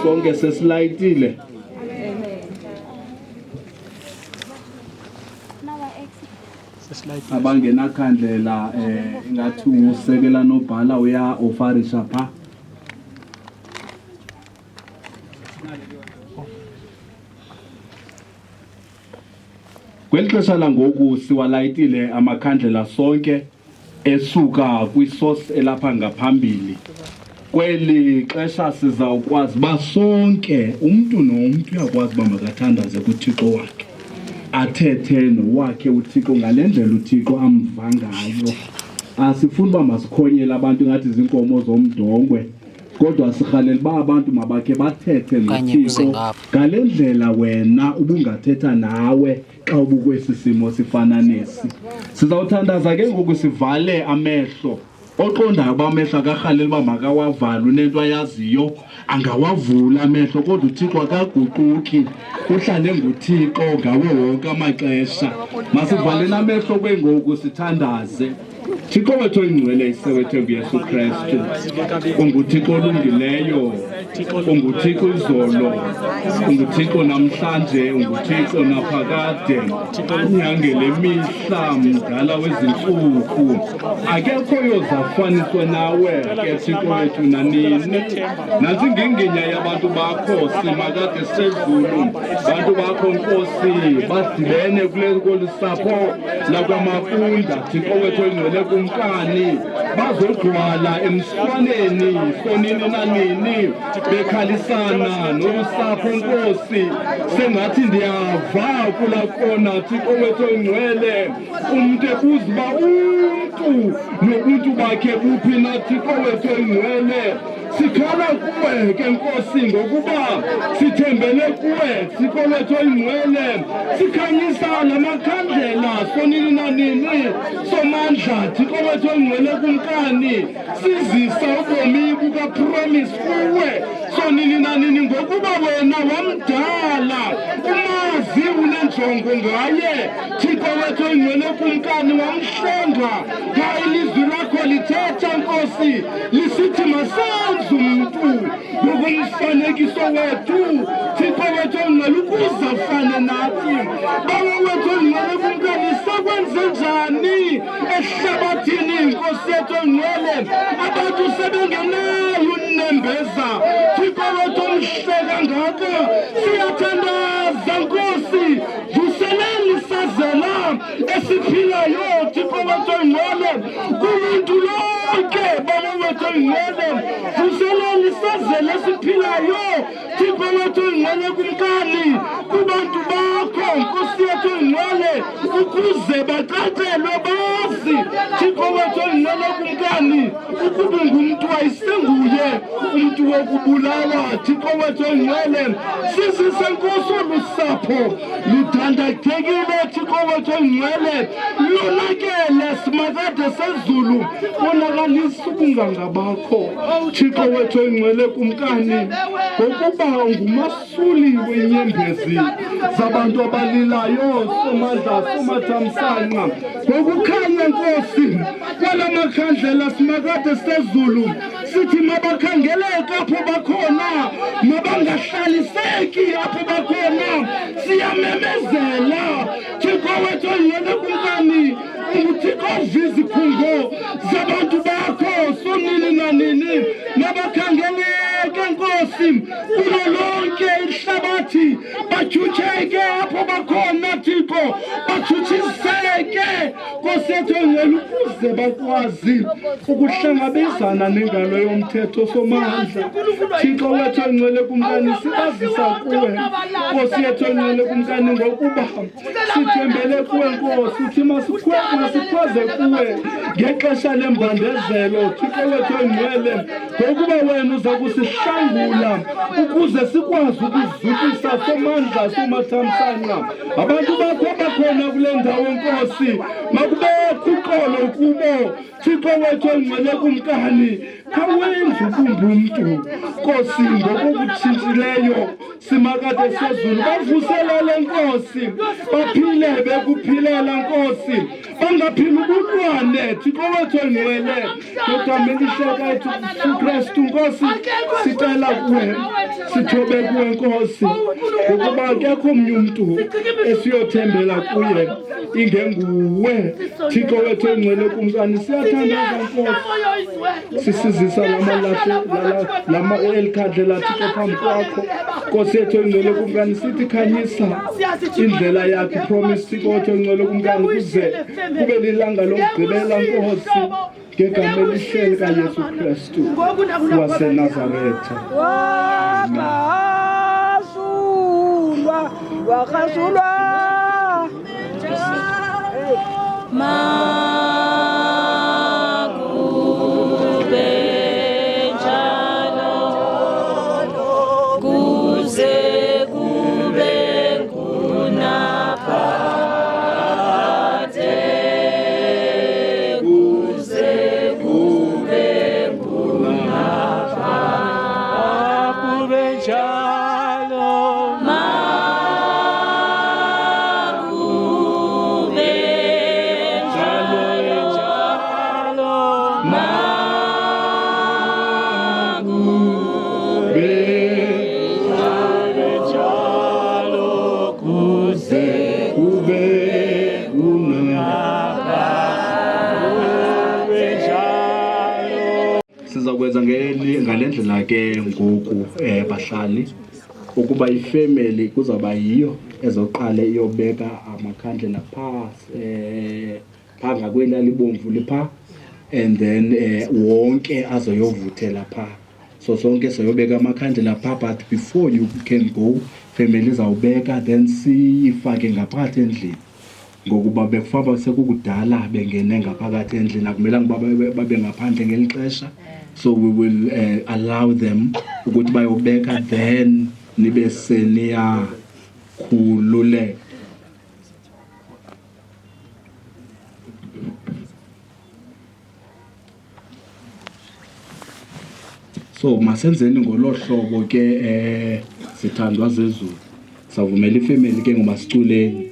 Sonke sesilayitile. abangenakhandlela ngathi usekela nobhala uya ofarisha pha. Kwelixesha langoku siwalayitile amakhandlela sonke esuka kwisource elapha ngaphambili. Kweli xesha sizawukwazi basonke umuntu nomuntu uyakwazi uba makathandaze kuThixo wakhe. Athethe nowakhe uThixo ngalendlela uThixo amva ngayo. Asifuni uba masikhonyele abantu ngathi zinkomo zomdongwe. Kodwa sirhalela uba abantu mabakhe bathethe noThixo ngalendlela wena ubungathetha nawe xa ubukwesi simo sifana nesi. Sizawuthandaza ke ngoku sivale amehlo. Oqondayo uba amehlo akarhalela uba makawavale unento ayaziyo angawavula amehlo kodwa uThixo akaguquki. Uhlale nguThixo ngawo wonke amaxesha. Masivaleni amehlo ke ngoku sithandaze. Thixo wethu oyingcwele isewethu nguYesu Kristu. UnguThixo olungileyo. UnguThixo izolo. UnguThixo namhlanje. UnguThixo naphakade. Unyangele mihla mdala wezintsuku. Akekho yozafaniswa nawe ke Thixo wethu nanini. Nansi nginginya yabantu bakho simakade sezulu. Bantu bakho Nkosi basidibene kule sapho lakwamafunda. Thixo wethu oyingcwele kumkani bazogcwala emswaneni sonini nanini bekhalisana nolusapho Nkosi sengathi ndiyava kulakona Thixo wethu oyingcwele umuntu ebuziba umuntu nobuntu bakhe buphi na Thixo wethu oyingcwele. Sikhala kuwe ke Nkosi ngokuba sithembele kuwe Thixo wethu oyingcwele. Sikhanyisa lamakhandlela sonini nanini somandla Thixo wethu oyingcwele kumkani sizisa ubomi bukaPromise kuwe sonini nanini ngokuba wena wamdala umazi unenjongo ngaye Thixo wethu oyingcwele kumkani wamhlenga xa ilizwi lakho lithetha Nkosi lisithi masenze umuntu ngokomfanekiso wethu Thixo wethu oyingcwele ukuze afane nathi. Bawo wethu oyingcwele kumkani sakwenze njani ehlabathini Nkosi yethu oyingcwele abantu sebengenayo unembeza Thixo wethu omhle kangaka siyathandaza Nkosi vuseleni sazela esiphilayo Thixo wethu oyingcwele kuluntu lonke bawo wethu oyingcwele vuseleni sazela esiphilayo Thixo wethu oyingcwele kumkani kubantu bakho Nkosi yethu oyingcwele ukuze bacacelwe bazi Thixo wethu oyingcwele kumkani ukuba ngumntu wayesenguye umuntu wokubulawa Thixo wethu oyingcwele sizise Nkosi olusapho ludandakekile Thixo wethu oyingcwele lonakele simakade sezulu bonakalisa ubunganga bakho Thixo wethu oyingcwele kumkani ngokuba ngumasuli wenyembezi zabantu abalilayo somandla somathamsanqa ngokukhanya Nkosi kwala makhandlela simakade sezulu sithi mabakhangeleka apho bakhona mabangahlaliseki apho bakhona siyamemezela Thixo wethu oyingcwele kumkani uThixo oviza iphungo zabantu bakho sonini nanini mabakhangeleke Nkosi kulo lonke ihlabathi bajutheke apho bakhona Thixo bajuthiseke Nkosi yethu oyingcwele ukuze bakwazi ukuhlangabezana nengalo yomthetho somandla Thixo wethu oyingcwele kumkani sibazisa kuwe Nkosi yethu oyingcwele kumkani ngokuba sithembele kuwe Nkosi uthi masikhwaze kuwe ngexesha lembandezelo Thixo wethu oyingcwele ngokuba wena uza kusihlangula ukuze sikwazi ukuzukisa somandla somathamsanqa. Abantu bakho bakhona kule ndawo Nkosi makubekho uxolo kubo Thixo wethu oyingcwele kumkani kawenze ubumba umntu Nkosi ngokutshintshileyo simakade sezulu bavuselele Nkosi baphile bekuphilela Nkosi bangaphili ubulwane Thixo wethu oyingcwele kodwa melisheka ethu uKristu Nkosi sicela kuwe sithobe kuwe Nkosi ukuba akekho omnye umuntu esiyothembela kuye ingenguwe Thixo wethu engcwele kumkani siyathandaza Nkosi sisizisa lama elikhandle lathi phambi kwakho Nkosi yethu engcwele kumkani sithi khanyisa indlela yakhe promise Thixo wethu engcwele kumkani kuze kube lilanga lokugqibela Nkosi ngegama elihleli kaYesu Kristu waseNazaretha wakhasulwa sizakwenza ngalendlela ke ngoku bahlali ukuba ifamily kuzaba yiyo ezoqala iyobeka amakhandlela phanga kwelali bomvu lipha and then wonke azoyovuthela pha so sonke sayobeka amakhandlela pha but before you can go family zawubeka then siyifake ngaphakathi endlini ngokuba bekufamba sekukudala bengene ngaphakathi endlini akumelanga babe ngaphandle ngelixesha so we will allow them ukuthi bayobeka then nibe seniya khululeka so masenzeni ngolohlobo ke sithandwa zezulu savumela ifamily ke ngoba siculeni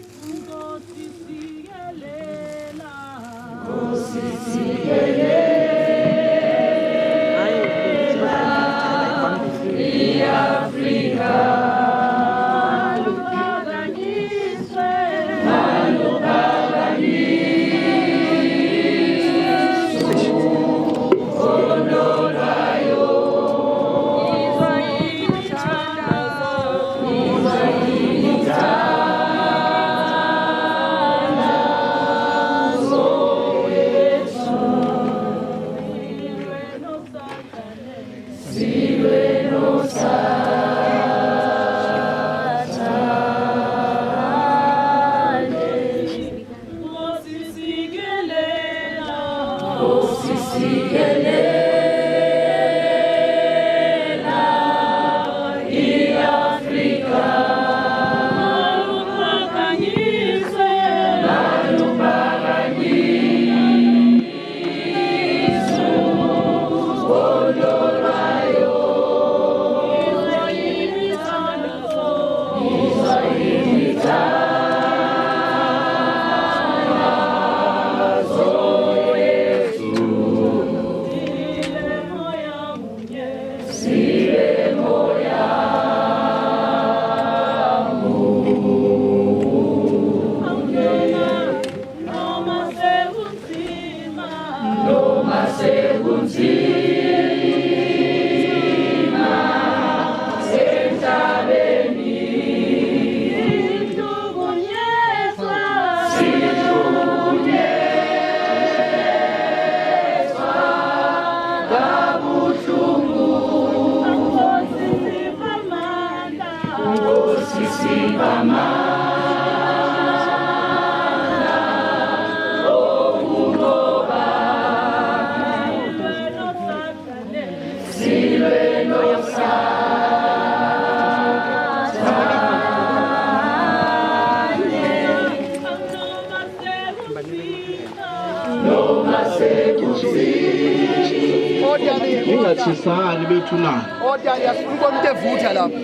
Ningathisani bethu na. Odali asifuna umuntu evutha lapha.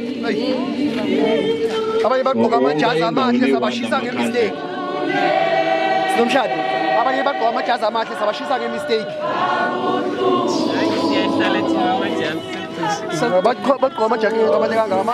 Abanye bagqoka amajazi amahle sabashisa ngemistake. Sinomshado. Abanye bagqoka amajazi amahle sabashisa ngemistake. Siyahlala thina amajazi. bagqoka amajaketi abaleka ngama